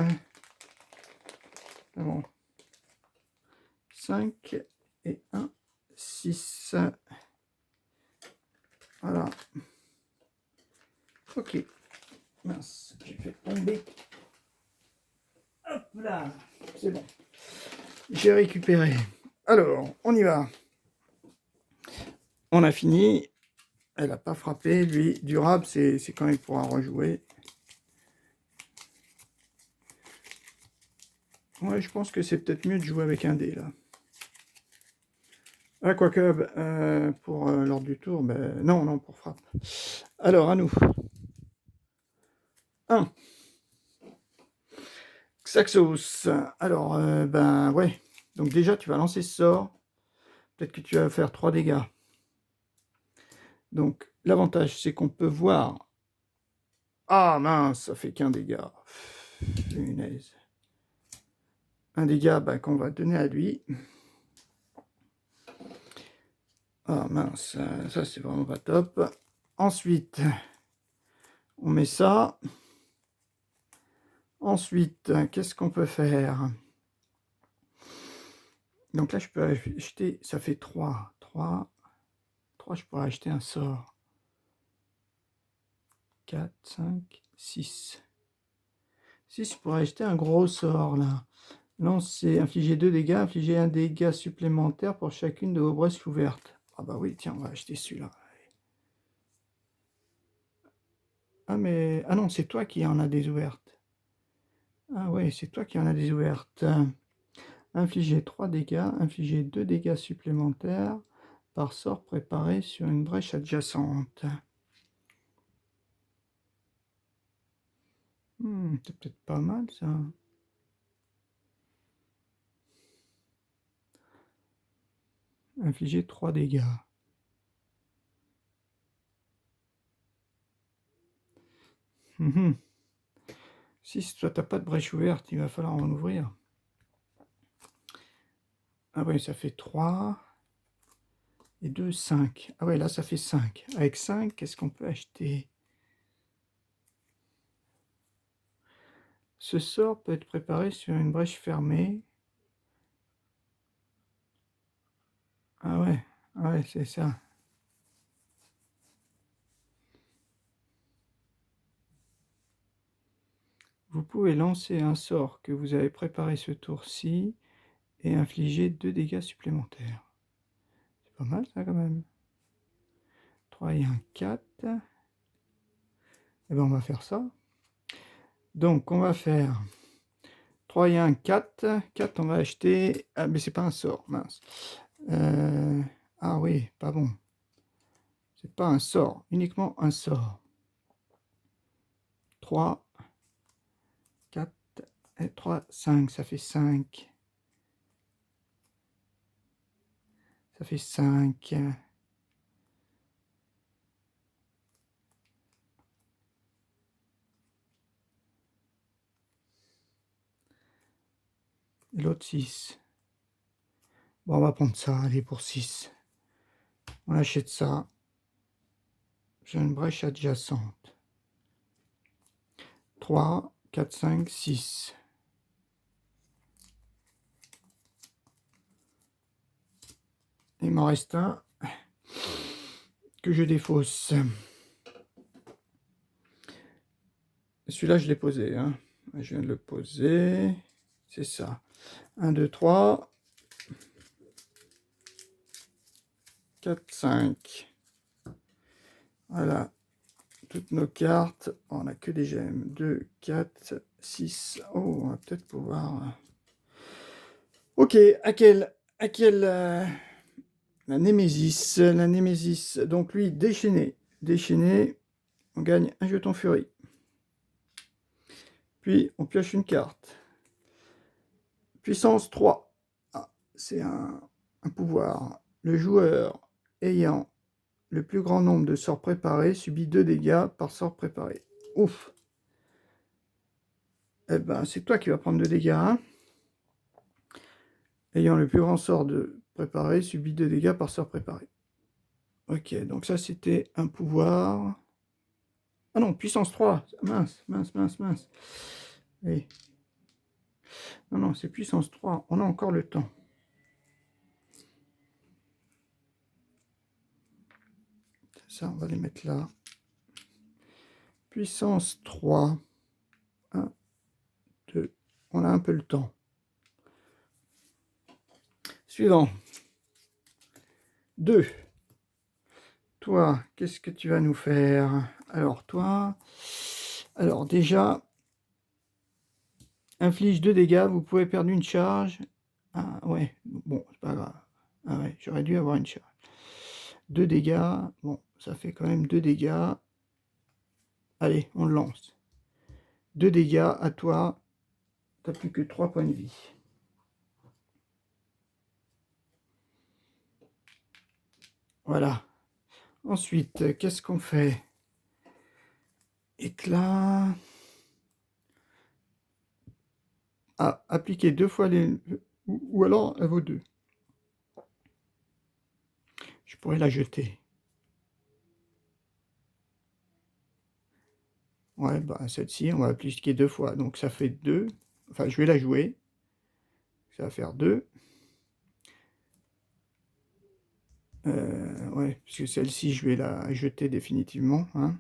Ah bon. 5 et 1, 6. Voilà. Ok. Mince, j'ai fait tomber. Hop là, c'est bon. J'ai récupéré. Alors, on y va. On a fini. Elle n'a pas frappé. Lui, durable, c'est quand il pourra rejouer. Ouais, je pense que c'est peut-être mieux de jouer avec un dé, là. Ah, quoique, pour l'ordre du tour, ben, non, pour frappe. Alors, à nous. 1. Xaxos. Alors, ben, ouais. Donc déjà, tu vas lancer ce sort. Peut-être que tu vas faire 3 dégâts. Donc, l'avantage, c'est qu'on peut voir... Ah, mince, ça fait qu'un dégât. Punaise. Un dégât ben, qu'on va donner à lui. Ah, mince, ça, c'est vraiment pas top. Ensuite, on met ça. Ensuite, qu'est-ce qu'on peut faire? Donc là, je peux acheter... Ça fait 3. 3, je pourrais acheter un sort. 4, 5, 6. 6, je pourrais acheter un gros sort, là. Lancer, infliger 2 dégâts, infliger 1 dégât supplémentaire pour chacune de vos brèches ouvertes. Ah bah oui, tiens, on va acheter celui-là. Ah mais... Ah non, c'est toi qui en as des ouvertes. Ah ouais, c'est toi qui en as des ouvertes. Infliger 3 dégâts, infliger 2 dégâts supplémentaires par sort préparé sur une brèche adjacente. C'est peut-être pas mal ça. Infliger 3 dégâts. Si toi t'as pas de brèche ouverte, il va falloir en ouvrir. Ah oui, ça fait 3 et 2, 5. Ah ouais, là ça fait 5. Avec 5, qu'est-ce qu'on peut acheter? Ce sort peut être préparé sur une brèche fermée. Ah ouais, c'est ça. Vous pouvez lancer un sort que vous avez préparé ce tour-ci et infliger 2 dégâts supplémentaires. C'est pas mal ça quand même. 3 et 1, 4. Et bien on va faire ça. Donc on va faire 3 et 1, 4. 4 on va acheter... Ah mais c'est pas un sort, mince. Ah oui, pas bon. C'est pas un sort, uniquement un sort. 3, 4, et 3, 5, ça fait 5. Ça fait 5. Et l'autre 6. Bon, on va prendre ça, allez, pour 6. On achète ça. J'ai une brèche adjacente. 3, 4, 5, 6. Il m'en reste un que je défausse. Celui-là, je l'ai posé. Hein. Je viens de le poser. C'est ça. 1, 2, 3. 4, 5. Voilà. Toutes nos cartes. On n'a que des gemmes. 2, 4, 6. Oh, on va peut-être pouvoir... Ok, à quel la Némésis. La Némésis. Donc lui, déchaîné. Déchaîné. On gagne un jeton furie. Puis, on pioche une carte. Puissance 3. Ah, c'est un pouvoir. Le joueur ayant le plus grand nombre de sorts préparés subit 2 dégâts par sort préparé. Ouf. Eh ben, c'est toi qui vas prendre 2 dégâts. Hein. Ayant le plus grand sort de préparé subit 2 dégâts par sort préparé. Ok, donc ça, c'était un pouvoir... Ah non, puissance 3. Mince, mince, mince, mince. Oui. Non, non, c'est puissance 3. On a encore le temps. Ça, on va les mettre là. Puissance 3. 1, 2. On a un peu le temps. Suivant. 2. Toi, qu'est-ce que tu vas nous faire? Alors, toi... Alors, déjà... Inflige 2 dégâts, vous pouvez perdre une charge. Ah, ouais, bon, c'est pas grave. Ah ouais, j'aurais dû avoir une charge. 2 dégâts, bon, ça fait quand même 2 dégâts. Allez, on le lance. 2 dégâts, à toi. T'as plus que 3 points de vie. Voilà. Ensuite, qu'est-ce qu'on fait? Éclat. Ah, appliquer 2 fois les... Ou alors, elle vaut 2. Je pourrais la jeter. Ouais, bah celle-ci, on va appliquer 2 fois. Donc ça fait 2. Enfin, je vais la jouer. Ça va faire 2. Ouais, parce que celle-ci, je vais la jeter définitivement. Hein.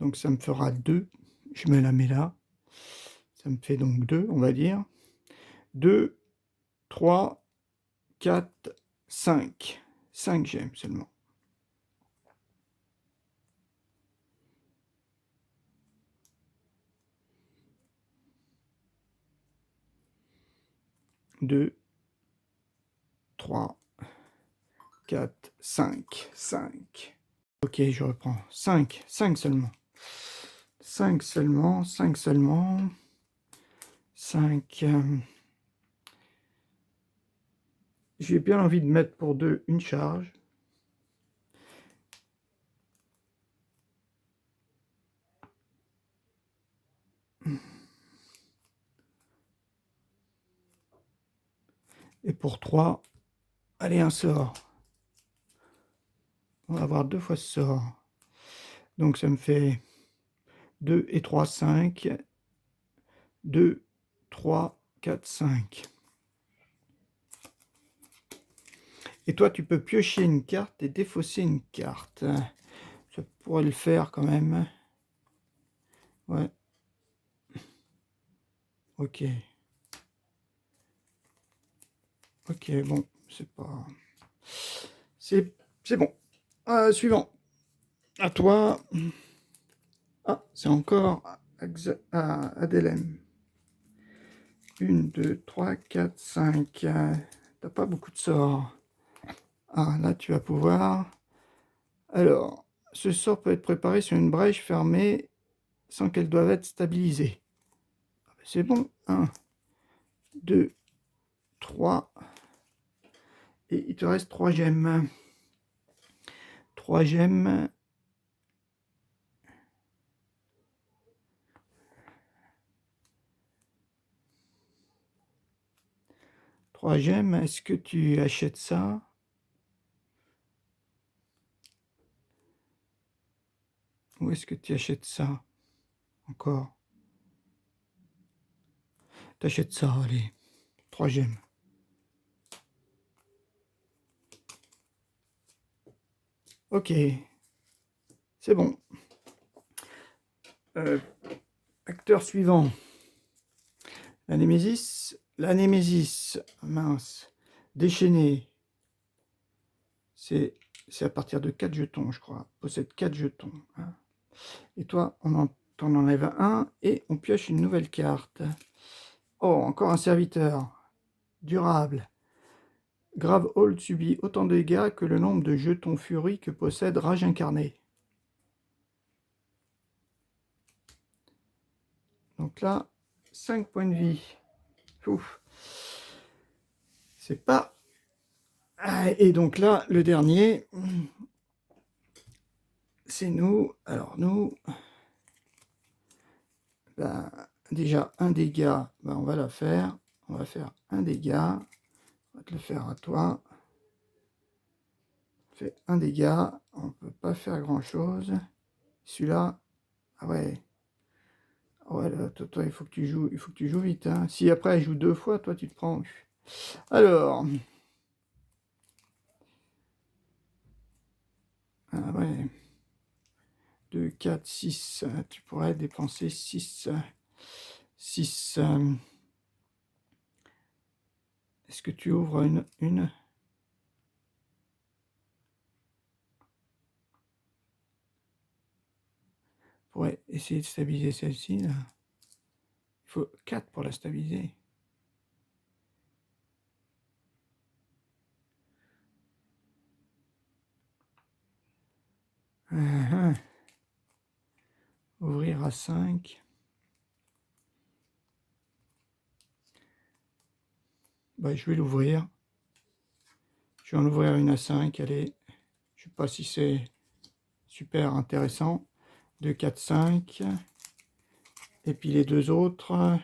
Donc ça me fera 2. Je me la mets là. Ça me fait donc 2, on va dire. 2, 3, 4, 5. 5 gemmes seulement. Deux, 3, 4, 5. 5. Ok, je reprends. 5. 5 seulement. 5 seulement. 5 seulement. 5. J'ai bien envie de mettre pour 2 une charge. Et pour 3, allez, un sort. On va avoir 2 fois ce sort. Donc ça me fait 2 et 3, 5. 2, 3, 4, 5. Et toi, tu peux piocher une carte et défausser une carte. Ça pourrait le faire quand même. Ouais. Ok. Ok, bon, c'est pas... C'est bon. Suivant. À toi. Ah, c'est encore Adelem. 1, 2, 3, 4, 5. T'as pas beaucoup de sorts. Ah, là, tu vas pouvoir... Alors, ce sort peut être préparé sur une brèche fermée sans qu'elle doive être stabilisée. C'est bon. 1, 2, 3. Et il te reste 3 gemmes. 3 gemmes. 3 gemmes. Est-ce que tu achètes ça? Ou est-ce que tu achètes ça? Encore. T'achètes ça, allez. 3 gemmes. Ok. C'est bon. Acteur suivant. La Némésis. La Némésis. Mince. Déchaîné. C'est à partir de 4 jetons, je crois. Possède 4 jetons. Hein. Et toi, t'en enlève un et on pioche une nouvelle carte. Oh, encore un serviteur. Durable. Gravehold subit autant de dégâts que le nombre de jetons furie que possède Rage incarnée. Donc là, 5 points de vie. Ouf. C'est pas... Et donc là, le dernier, c'est nous. Alors nous, ben, déjà un dégât, ben, on va la faire. On va faire un dégât. On va te le faire à toi. On fait un dégât. On peut pas faire grand chose. Celui-là, ah ouais. Ouais, là, toi, il faut que tu joues vite. Hein. Si après elle joue 2 fois, toi tu te prends. Alors. Ah ouais. 2, 4, 6. Tu pourrais dépenser 6. 6. Est-ce que tu ouvres une pour essayer de stabiliser celle-ci là. Il faut 4 pour la stabiliser. Ouvrir à 5. Bah, je vais l'ouvrir. Je vais en ouvrir une à 5. Allez. Je sais pas si c'est super intéressant. 2, 4, 5. Et puis les deux autres,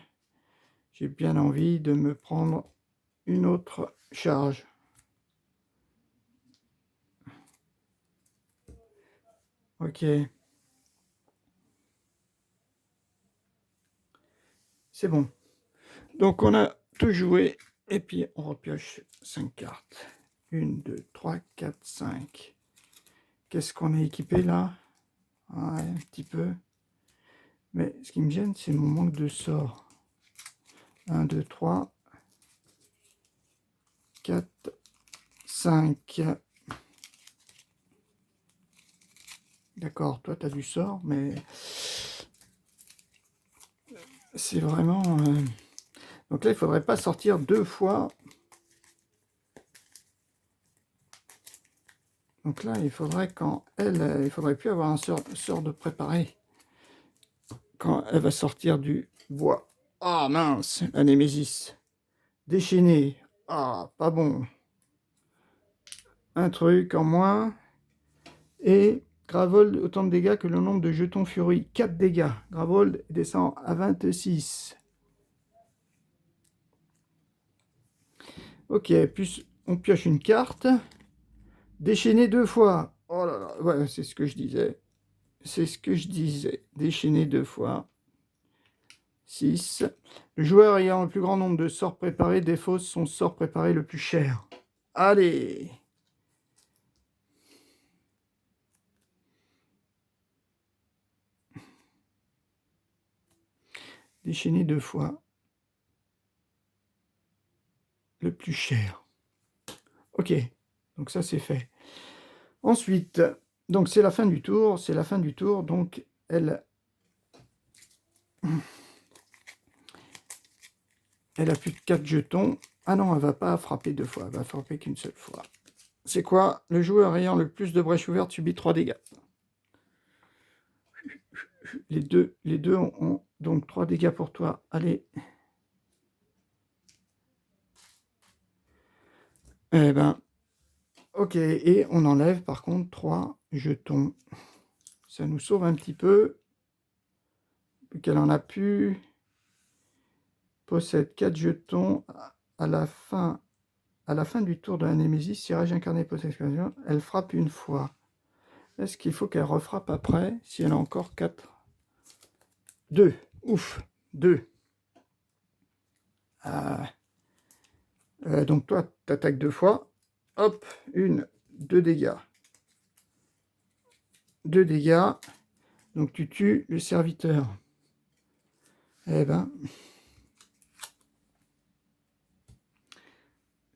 j'ai bien envie de me prendre une autre charge. Ok. C'est bon. Donc on a tout joué. Et puis on repioche 5 cartes. 1, 2, 3, 4, 5. Qu'est-ce qu'on a équipé là? Ouais, un petit peu. Mais ce qui me gêne, c'est mon manque de sorts. 1, 2, 3, 4, 5. D'accord, toi tu as du sort, mais c'est vraiment... Donc là, il ne faudrait pas sortir 2 fois. Donc là, il faudrait quand elle... il faudrait plus avoir un sort de préparé. Quand elle va sortir du bois. Ah mince, la Némésis. Déchaîné. Ah, pas bon. Un truc en moins. Et Gravold, autant de dégâts que le nombre de jetons furie. 4 dégâts. Gravold descend à 26. Ok, plus on pioche une carte. Déchaîné 2 fois. Oh là là, ouais, c'est ce que je disais. C'est ce que je disais. Déchaîné 2 fois. 6. Le joueur ayant le plus grand nombre de sorts préparés défausse son sort préparé le plus cher. Allez! Déchaîné 2 fois. Le plus cher. Ok, donc ça c'est fait. Ensuite, donc c'est la fin du tour, donc elle a plus de 4 jetons. Ah non, elle va pas frapper 2 fois, elle va frapper qu'une seule fois. c'est quoi? Le joueur ayant le plus de brèches ouvertes subit 3 dégâts. Les deux ont donc 3 dégâts pour toi. Allez. Eh ben, ok. Et on enlève par contre 3 jetons. Ça nous sauve un petit peu. Vu qu'elle en a pu. Possède 4 jetons à la fin du tour de la Némésis. Si Rage incarné possède explosion, elle frappe une fois. Est-ce qu'il faut qu'elle refrappe après si elle a encore 4? 2. Ouf. 2. Donc toi, tu attaques 2 fois. Hop, 1, 2 dégâts. 2 dégâts. Donc tu tues le serviteur. Eh ben,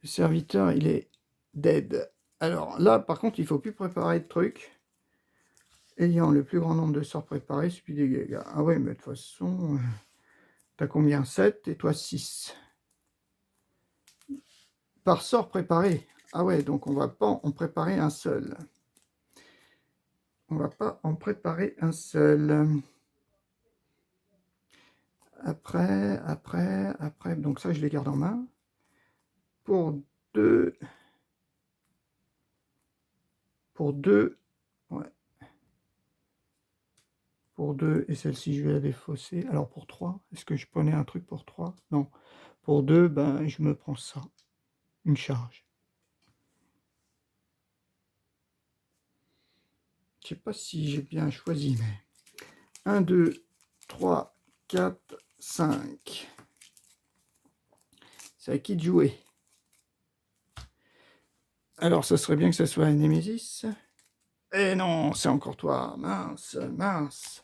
le serviteur, il est dead. Alors là, par contre, il faut plus préparer de trucs. Ayant le plus grand nombre de sorts préparés, subit des dégâts. Ah ouais, mais de toute façon, t'as combien? 7 et toi 6. Par sort préparé. Ah ouais, donc on va pas en préparer un seul. On va pas en préparer un seul. Après, donc ça je les garde en main. Pour 2. Pour 2. Ouais. Pour 2, et celle-ci je vais la défausser. Alors pour 3, est-ce que je prenais un truc pour 3? Non. Pour 2, ben je me prends ça. Une charge. Je sais pas si j'ai bien choisi, mais 1, 2, 3, 4, 5. C'est à qui de jouer? Alors, ça serait bien que ça soit un Némésis. Eh non, c'est encore toi. Mince, mince.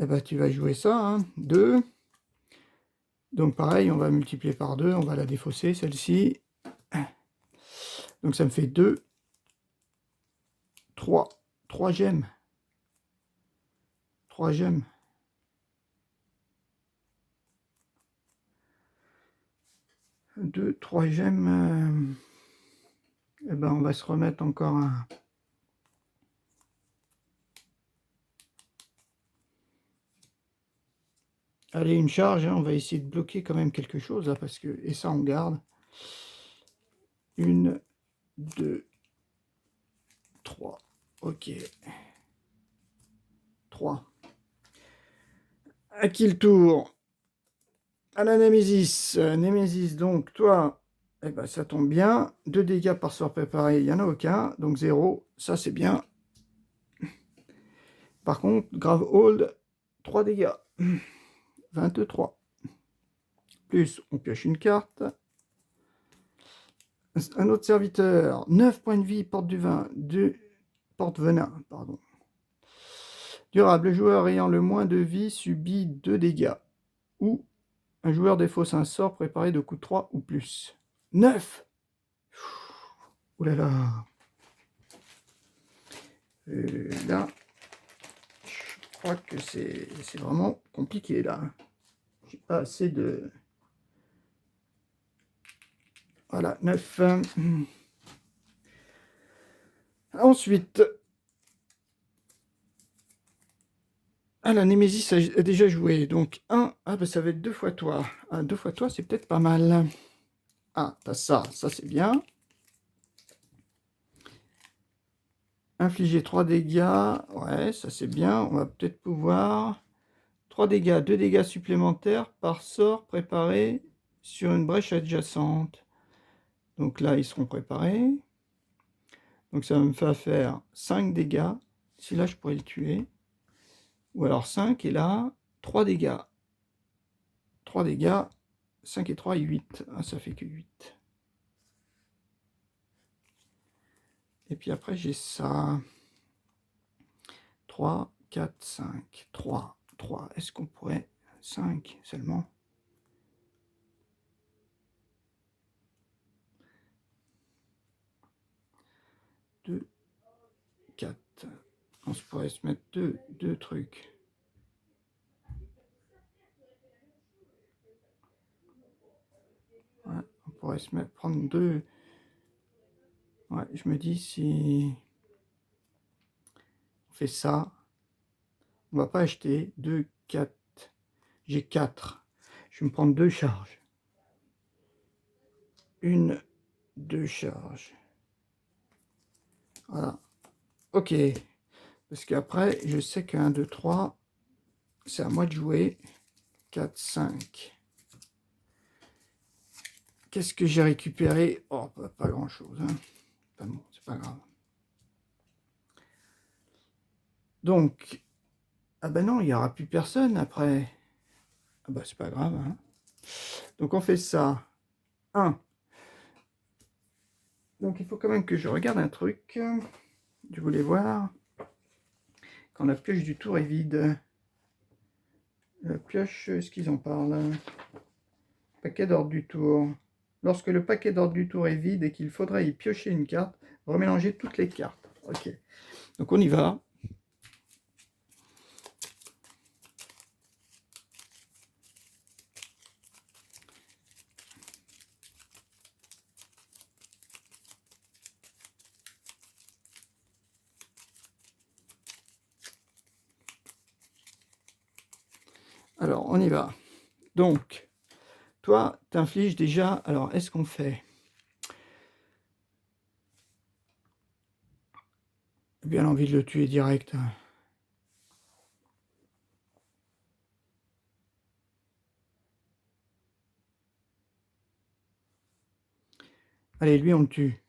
Eh ben, tu vas jouer ça, hein. 2. Donc pareil, on va multiplier par 2, on va la défausser, celle-ci. Donc ça me fait 2, 3. 3 gemmes. 3 gemmes. Deux, 3 gemmes. Eh ben, on va se remettre encore un. Allez, une charge, hein. On va essayer de bloquer quand même quelque chose, là, parce que... Et ça, on garde. 1, 2, 3. Ok. 3. À qui le tour? À la Némésis. Némésis, donc, toi, eh ben, ça tombe bien. 2 dégâts par sort préparé, il n'y en a aucun. Donc 0, ça c'est bien. Par contre, Grave Hold, 3 dégâts. 23. Plus, on pioche une carte. Un autre serviteur, 9 points de vie, porte du vin, porte venin, pardon. Durable, le joueur ayant le moins de vie subit 2 dégâts. Ou un joueur défausse un sort préparé de coup 3 ou plus. 9. Ouh là là. Là, je crois que c'est vraiment compliqué là. J'ai pas assez de... Voilà, 9. Ensuite, la Némésis a déjà joué. Donc 1, ah ben ça va être 2 fois toi. 2 fois toi, c'est peut-être pas mal. Ah, t'as ça, ça c'est bien. Infliger 3 dégâts, ouais, ça c'est bien. On va peut-être pouvoir... 3 dégâts, 2 dégâts supplémentaires par sort préparé sur une brèche adjacente. Donc là, ils seront préparés. Donc ça va me faire 5 dégâts. Si là, je pourrais le tuer. Ou alors 5, et là, 3 dégâts. 3 dégâts, 5 et 3, 8. Ah, ça fait que 8. Et puis après, j'ai ça. 3, 4, 5. 3, 3. Est-ce qu'on pourrait... 5 seulement. Deux, 4. On se pourrait se mettre deux trucs. pourrait se mettre, prendre 2. Ouais, je me dis si on fait ça, on va pas acheter 2, 4. J'ai 4. Je vais me prendre 2 charges. 1, 2 charges. Voilà. Ok. Parce qu'après, je sais que 1, 2, 3, c'est à moi de jouer. 4, 5. Qu'est-ce que j'ai récupéré? Oh, pas grand-chose. Hein. Bon, c'est pas grave. Donc, ah ben non, il n'y aura plus personne après. Ah ben c'est pas grave. Hein. Donc on fait ça. 1. Donc il faut quand même que je regarde un truc. Je voulais voir. Quand la pioche du tour est vide. La pioche, est-ce qu'ils en parlent? Paquet d'ordre du tour. Lorsque le paquet d'ordre du tour est vide et qu'il faudrait y piocher une carte, remélanger toutes les cartes. Ok. Donc on y va. Alors, on y va. Donc, toi, t'infliges déjà... Alors, est-ce qu'on fait... J'ai bien envie de le tuer direct. Allez, lui, on le tue.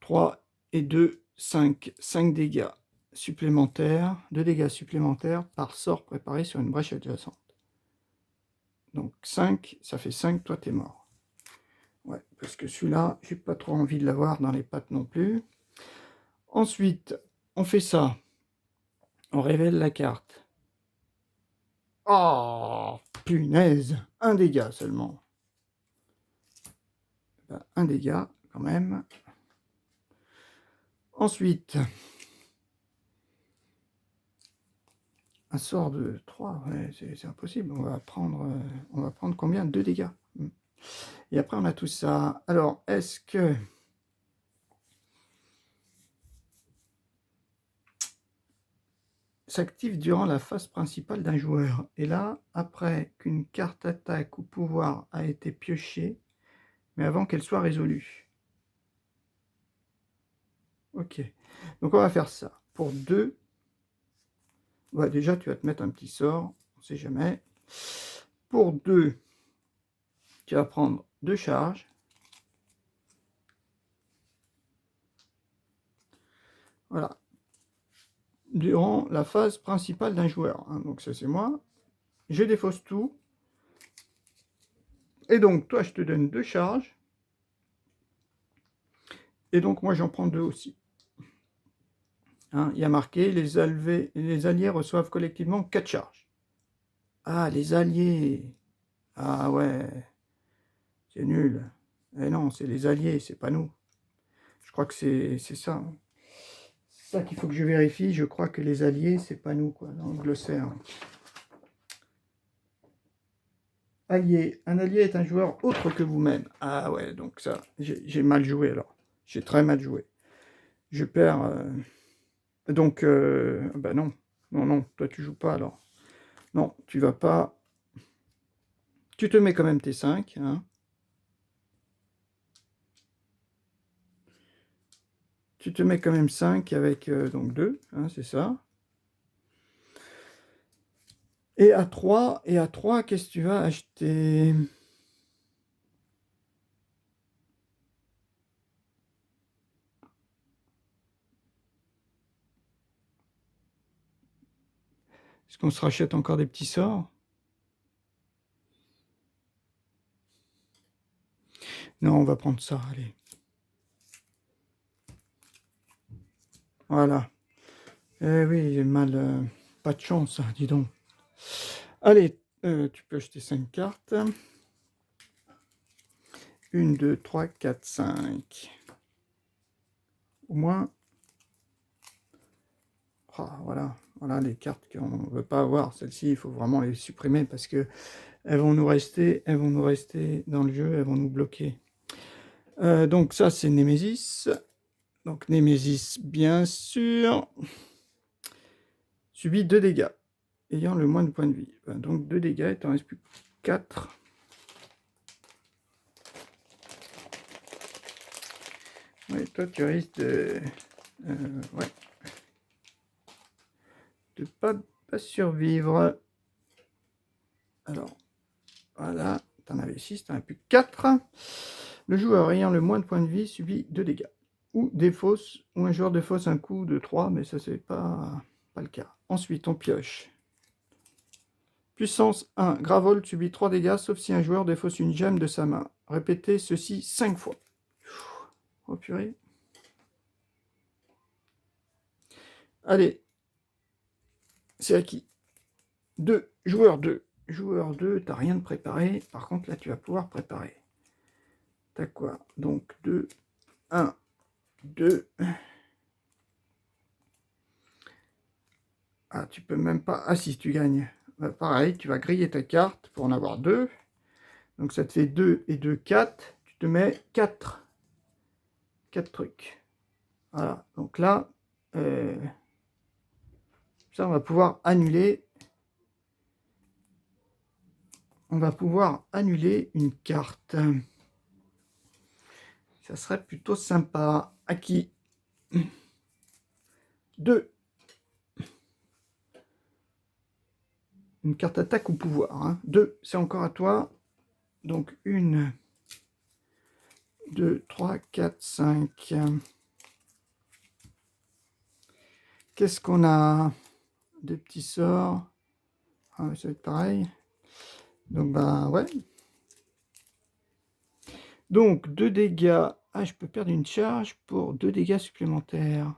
3 et 2, 5. 5 dégâts supplémentaires. 2 dégâts supplémentaires par sort préparé sur une brèche adjacente. Donc 5, ça fait 5, toi t'es mort. Ouais, parce que celui-là, j'ai pas trop envie de l'avoir dans les pattes non plus. Ensuite, on fait ça. On révèle la carte. Oh, punaise! Un dégât seulement. Ben, un dégât, quand même. Ensuite, un sort de 3. Ouais, c'est impossible. On va prendre combien? 2 dégâts. Et après, on a tout ça. Alors, est-ce que... s'active durant la phase principale d'un joueur. Et là, après qu'une carte attaque ou pouvoir a été piochée, mais avant qu'elle soit résolue. Ok. Donc on va faire ça. Pour 2, ouais, déjà tu vas te mettre un petit sort, on sait jamais. Pour 2, tu vas prendre 2 charges. Voilà. Durant la phase principale d'un joueur. Hein. Donc ça c'est moi. Je défausse tout. Et donc toi je te donne 2 charges. Et donc moi j'en prends 2 aussi. Hein, il y a marqué les alliés reçoivent collectivement 4 charges. Ah, les alliés. Ah ouais, c'est nul. Eh non, c'est les alliés, c'est pas nous. Je crois que c'est ça. C'est ça qu'il faut que je vérifie. Je crois que les alliés, c'est pas nous, quoi, dans le glossaire. Allié. Un allié est un joueur autre que vous-même. Ah ouais, donc ça, j'ai mal joué alors. J'ai très mal joué. Je perds... Donc, bah non. Non, non, toi tu joues pas alors. Non, tu vas pas... Tu te mets quand même tes 5, hein. Tu te mets quand même 5 avec donc 2, hein, c'est ça. Et à 3, qu'est-ce que tu vas acheter? Est-ce qu'on se rachète encore des petits sorts? Non, on va prendre ça, allez. Voilà. Eh oui, j'ai mal... pas de chance, hein, dis donc. Allez, tu peux acheter 5 cartes. 1, 2, 3, 4, 5. Au moins... Ah, voilà. Voilà les cartes qu'on ne veut pas avoir. Celles-ci, il faut vraiment les supprimer parce que elles vont nous rester dans le jeu, elles vont nous bloquer. Donc ça, c'est Némésis. Donc Némésis, bien sûr, subit 2 dégâts, ayant le moins de points de vie. Donc 2 dégâts, il t'en reste plus que 4. Ouais, toi, tu risques de... ouais. De pas survivre. Alors, voilà, t'en avais 6, t'en as plus que 4. Le joueur ayant le moins de points de vie subit 2 dégâts. Ou défausse, ou un joueur défausse un coup de 3, mais ça, c'est pas le cas. Ensuite, on pioche. Puissance 1. Gravol subit 3 dégâts, sauf si un joueur défausse une gemme de sa main. Répétez ceci 5 fois. Oh purée. Allez. C'est acquis. 2. Joueur 2. Joueur 2, t'as rien de préparé. Par contre, là, tu vas pouvoir préparer. T'as quoi? Donc, 2, 1, 2. Ah, tu peux même pas... Ah si, tu gagnes. Bah, pareil, tu vas griller ta carte pour en avoir 2. Donc, ça te fait 2 et 2, 4. Tu te mets 4. 4 trucs. Voilà. Donc là, ça, on va pouvoir annuler. On va pouvoir annuler une carte. Ça serait plutôt sympa. Acquis. 2. Une carte attaque ou pouvoir. 2, c'est encore à toi. Donc 1, 2, 3, 4, 5. Qu'est-ce qu'on a? Des petits sorts. Ah, ça va être pareil. Donc bah ouais. Donc 2 dégâts. Ah, je peux perdre une charge pour 2 dégâts supplémentaires.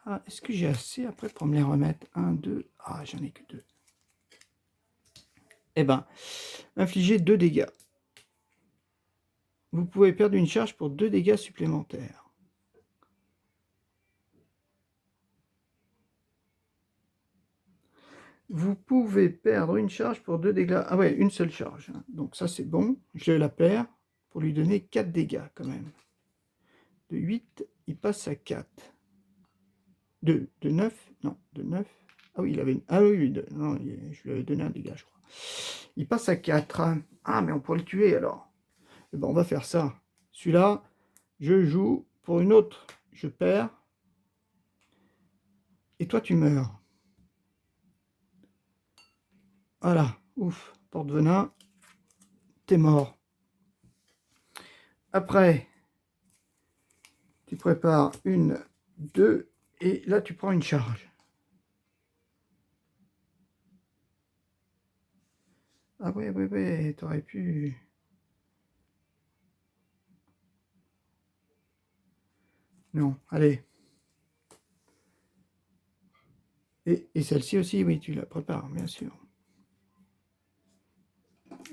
Ah, est-ce que j'ai assez après pour me les remettre? 1, 2. Ah, j'en ai que 2. Eh ben, infliger 2 dégâts. Vous pouvez perdre une charge pour 2 dégâts supplémentaires. Vous pouvez perdre une charge pour 2 dégâts. Ah ouais, une seule charge. Donc ça, c'est bon. Je la perds pour lui donner 4 dégâts quand même. De 8, il passe à 4. De 9, non, de 9. Ah oui, il avait... Ah oui, non, je lui avais donné un dégât, je crois. Il passe à 4. Ah, mais on pourrait le tuer alors. Eh ben, on va faire ça. Celui-là, je joue pour une autre. Je perds. Et toi, tu meurs. Voilà. Ouf. Porte-venin. T'es mort. Après, tu prépares 1, 2, et là, tu prends une charge. Ah ouais, ouais, ouais, t'aurais pu... Non, allez. Et celle-ci aussi, oui, tu la prépares, bien sûr.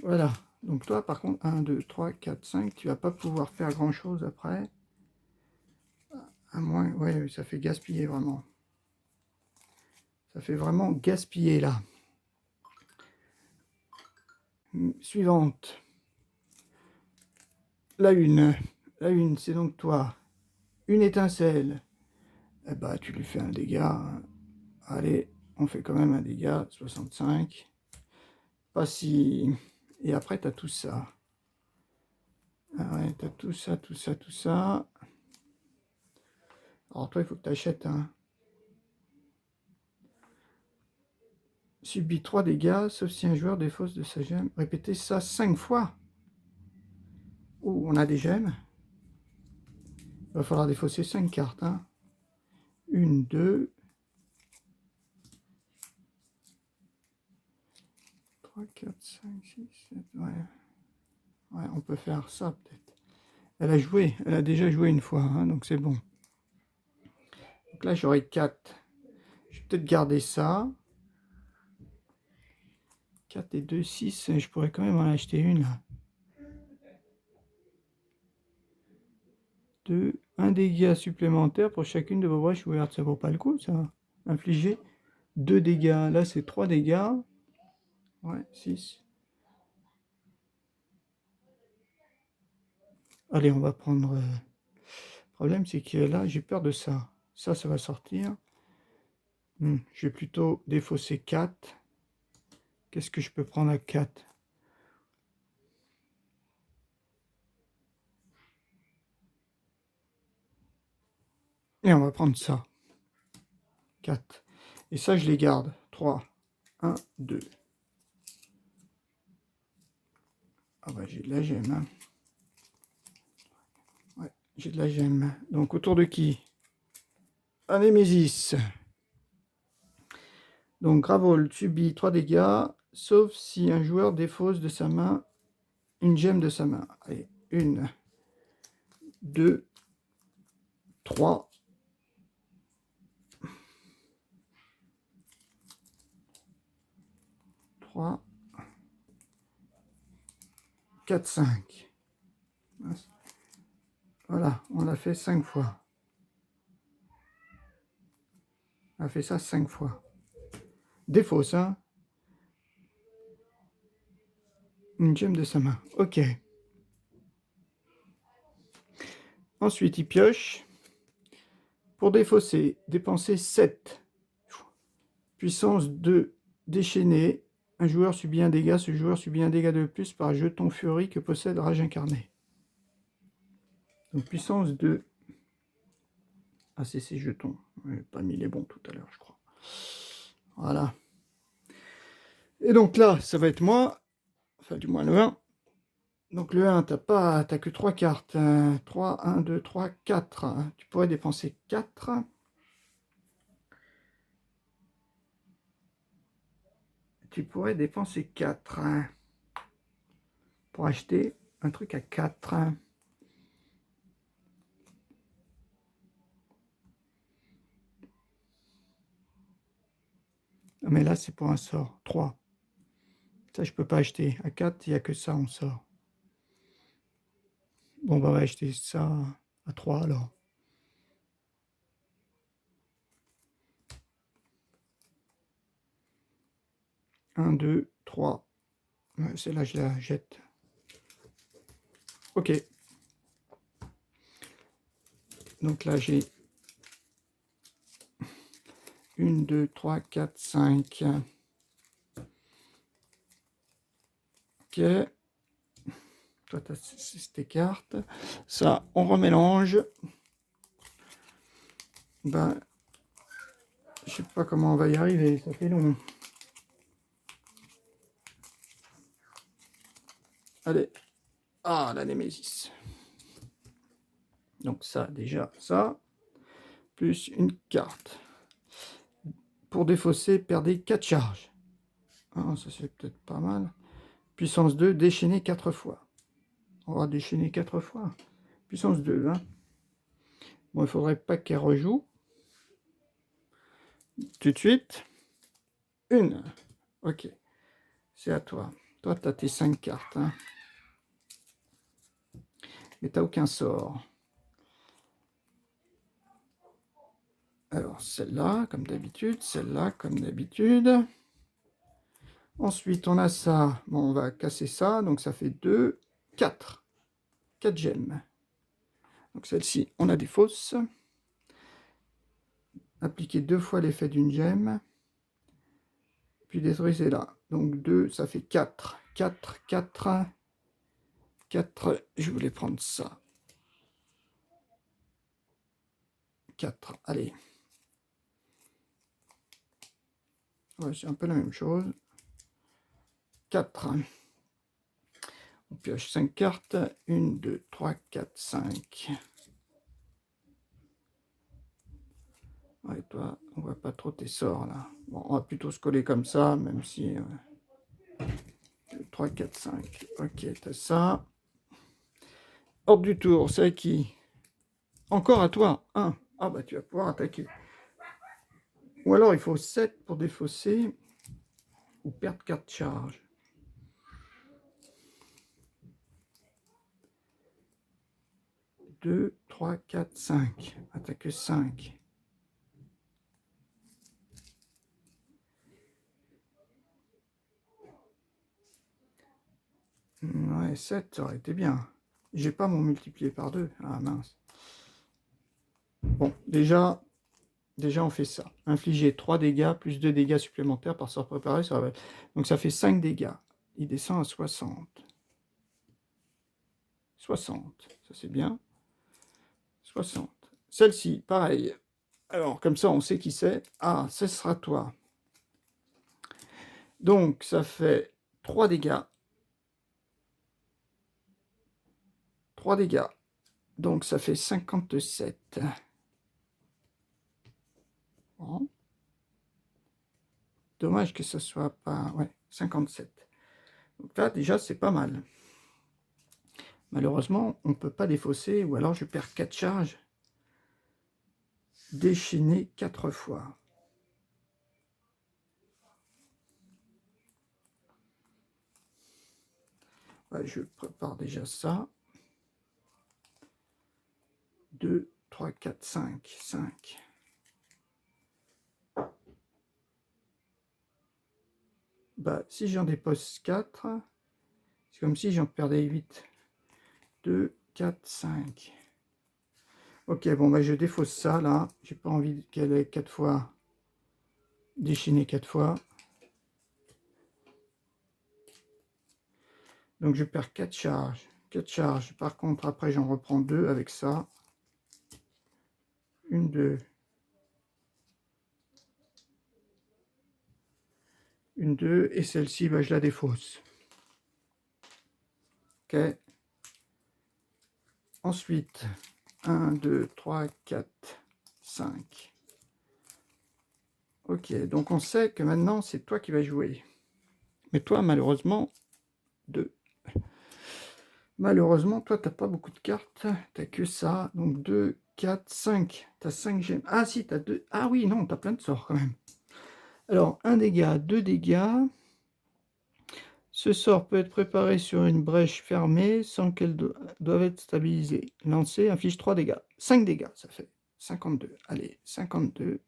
Voilà. Donc toi, par contre, 1, 2, 3, 4, 5, tu vas pas pouvoir faire grand-chose après. À moins... Ouais, ça fait gaspiller, vraiment. Ça fait vraiment gaspiller, là. Suivante. La une. La une, c'est donc toi. Une étincelle. Eh ben, tu lui fais un dégât. Allez, on fait quand même un dégât. 65. Pas si... Et après, tu as tout ça. Ah ouais, tu as tout ça, tout ça, tout ça. Alors toi, il faut que tu achètes un... Subit 3 dégâts, sauf si un joueur défausse de sa gemme. Répétez ça 5 fois. Ouh, on a des gemmes. Il va falloir défausser 5 cartes. 1, 2, 3, 4, 5, 6, 7. Ouais. Ouais, on peut faire ça peut-être. Elle a joué, elle a déjà joué une fois, donc c'est bon. Donc là, j'aurai 4. Je vais peut-être garder ça. 4 et 2, 6. Je pourrais quand même en acheter une là. 2, un dégât supplémentaire pour chacune de vos brèches ouvertes. Ça vaut pas le coup, ça. infliger 2 dégâts. Là, c'est 3 dégâts. Ouais, 6. Allez, on va prendre... Le problème, c'est que là, j'ai peur de ça. Ça va sortir. Je vais plutôt défausser 4. Qu'est-ce que je peux prendre à 4? Et on va prendre ça. 4. Et ça, je les garde. 3. 1, 2. Ah bah j'ai de la gemme. Hein. Ouais, j'ai de la gemme. Donc autour de qui? Un Némésis. Donc Gravol subit 3 dégâts, sauf si un joueur défausse de sa main une gemme de sa main. Allez, 1, 2, 3. 3, 4, 5. Voilà, on l'a fait 5 fois. On a fait ça 5 fois. Défausse, hein? Une gemme de sa main. Ok. Ensuite, il pioche. Pour défausser, dépenser 7. Puissance 2. Déchaîné. Un joueur subit un dégât. Ce joueur subit un dégât de plus par jeton furie que possède Rage Incarné. Donc puissance 2. Ah, c'est ces jetons. Je n'ai pas mis les bons tout à l'heure, je crois. Voilà. Et donc là, ça va être moi. Enfin, du moins le 1. Donc le 1, t'as que 3 cartes. 3, 1, 2, 3, 4. Tu pourrais dépenser 4. Tu pourrais dépenser 4 pour acheter un truc à 4. Mais là, c'est pour un sort. 3. Ça, je peux pas acheter. À 4, il n'y a que ça, on sort. Bon, bah, on va acheter ça à 3 alors. Un, 2, 3. Celle-là, je la jette. Ok. Donc là, j'ai 1, 2, 3, 4, 5. Ok. Toi, tu as tes cartes. Ça, on remélange. Ben, je sais pas comment on va y arriver. Ça fait long. Allez. Ah, la Némésis. Donc ça, déjà, ça. Plus une carte. Pour défausser, perdez 4 charges. Ah, ça c'est peut-être pas mal. Puissance 2, déchaîner 4 fois. On va déchaîner 4 fois. Puissance 2, hein. Bon, il faudrait pas qu'elle rejoue. Tout de suite. 1. Ok. C'est à toi. Toi, tu as tes 5 cartes. Hein. Mais tu n'as aucun sort. Alors, celle-là, comme d'habitude. Celle-là, comme d'habitude. Ensuite, on a ça. Bon, on va casser ça. Donc, ça fait 2, 4. 4 gemmes. Donc, celle-ci, on a des fausses. Appliquer 2 fois l'effet d'une gemme. Puis détruisez-la. Donc 2, ça fait 4. 4, 4. 4. Je voulais prendre ça. 4. Allez. Ouais, c'est un peu la même chose. 4. On pioche 5 cartes. 1, 2, 3, 4, 5. Ouais, toi, on voit pas trop tes sorts là. Bon, on va plutôt se coller comme ça, même si... 3, 4, 5. Ok, t'as ça. Ordre du tour, c'est à qui? Encore à toi. 1. Ah bah tu vas pouvoir attaquer. Ou alors il faut 7 pour défausser ou perdre 4 charges. 2, 3, 4, 5. Attaque 5. Ouais, 7, ça aurait été bien. J'ai pas mon multiplié par 2. Ah mince. Bon, déjà, on fait ça. Infliger 3 dégâts plus 2 dégâts supplémentaires par sort préparé. Donc ça fait 5 dégâts. Il descend à 60. 60, ça c'est bien. 60. Celle-ci, pareil. Alors, comme ça, on sait qui c'est. Ah, ce sera toi. Donc, ça fait 3 dégâts. 3 dégâts. Donc, ça fait 57. Bon. Dommage que ça soit pas... Ouais, 57. Donc là, déjà, c'est pas mal. Malheureusement, on ne peut pas défausser, ou alors je perds 4 charges. Déchaîner 4 fois. Ouais, je prépare déjà ça. 2, 3, 4, 5. 5. Bah, si j'en dépose 4, c'est comme si j'en perdais 8. 2, 4, 5. Ok, bon, bah, je défausse ça, là. J'ai pas envie qu'elle ait 4 fois. Déchaîner 4 fois. Donc, je perds 4 charges. 4 charges. Par contre, après, j'en reprends 2 avec ça. 1, 2. 1, 2. Et celle-ci, bah, je la défausse. Ok. Ensuite, 1, 2, 3, 4, 5. Ok, donc on sait que maintenant, c'est toi qui vas jouer. Mais toi, malheureusement, 2. Malheureusement, toi, t'as pas beaucoup de cartes. T'as que ça. Donc 2, 4, 5. T'as 5 gemmes. Ah si, t'as 2. Ah oui, non, t'as plein de sorts quand même. Alors, 1 dégât, 2 dégâts. Ce sort peut être préparé sur une brèche fermée sans qu'elle doive être stabilisée. Lancé, inflige 3 dégâts. 5 dégâts, ça fait 52. Allez, 52.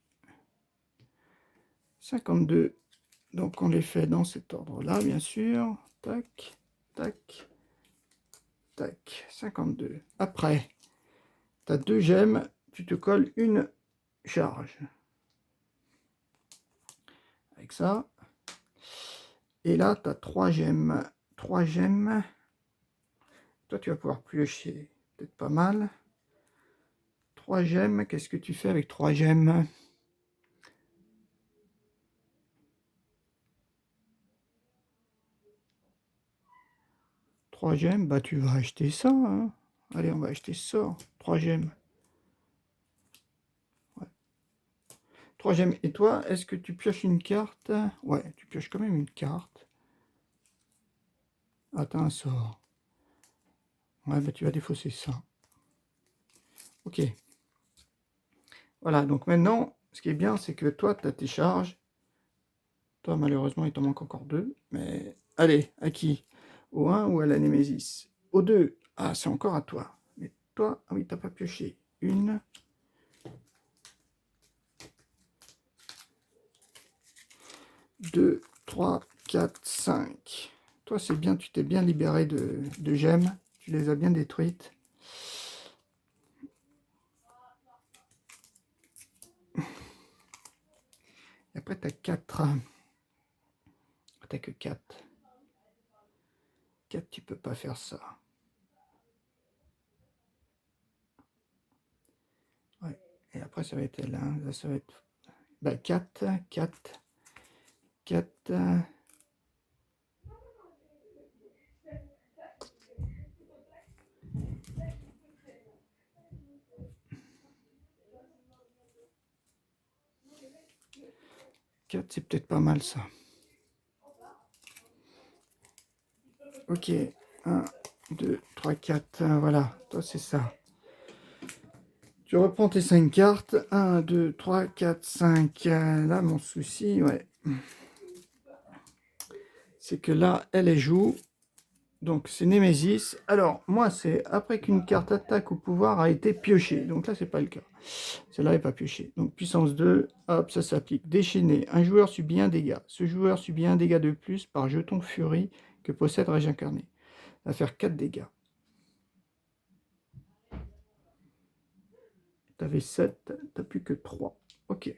52. Donc on les fait dans cet ordre-là, bien sûr. Tac, tac, tac. 52. Après, tu as 2 gemmes, tu te colles une charge. Avec ça. Et là, tu as 3 gemmes. 3 gemmes. Toi, tu vas pouvoir piocher. Peut-être pas mal. 3 gemmes. Qu'est-ce que tu fais avec 3 gemmes? Trois gemmes, bah tu vas acheter ça. Hein. Allez, on va acheter ça. 3 gemmes. Ouais. 3 gemmes. Et toi, est-ce que tu pioches une carte? Ouais, tu pioches quand même une carte. Ah, t'as un sort. Ouais, bah tu vas défausser ça. Ok. Voilà, donc maintenant, ce qui est bien, c'est que toi, tu as tes charges. Toi, malheureusement, il t'en manque encore 2. Mais allez, à qui? Au 1 ou à la Némésis? Au 2. Ah, c'est encore à toi. Mais toi, ah oui, t'as pas pioché. 1. 2, 3, 4, 5. Toi, c'est bien, tu t'es bien libéré de gemmes. Tu les as bien détruites. Et après, tu as 4. T'as que 4. 4, tu peux pas faire ça. Ouais. Et après, ça va être elle. Hein. Là, ça va être... Bah, 4, 4, 4... 4, c'est peut-être pas mal ça. Ok, 1, 2, 3, 4, voilà, toi c'est ça. Tu reprends tes 5 cartes, 1, 2, 3, 4, 5. Là, mon souci, ouais, c'est que là, elle joue. Donc, c'est Némésis. Alors, moi, c'est après qu'une carte attaque au pouvoir a été piochée. Donc là, c'est pas le cas. Celle-là n'est pas piochée. Donc, puissance 2, hop, ça s'applique. Déchaîné. Un joueur subit un dégât. Ce joueur subit un dégât de plus par jeton furie que possède Rage Incarné. va faire 4 dégâts. Tu avais 7, tu n'as plus que 3. Ok.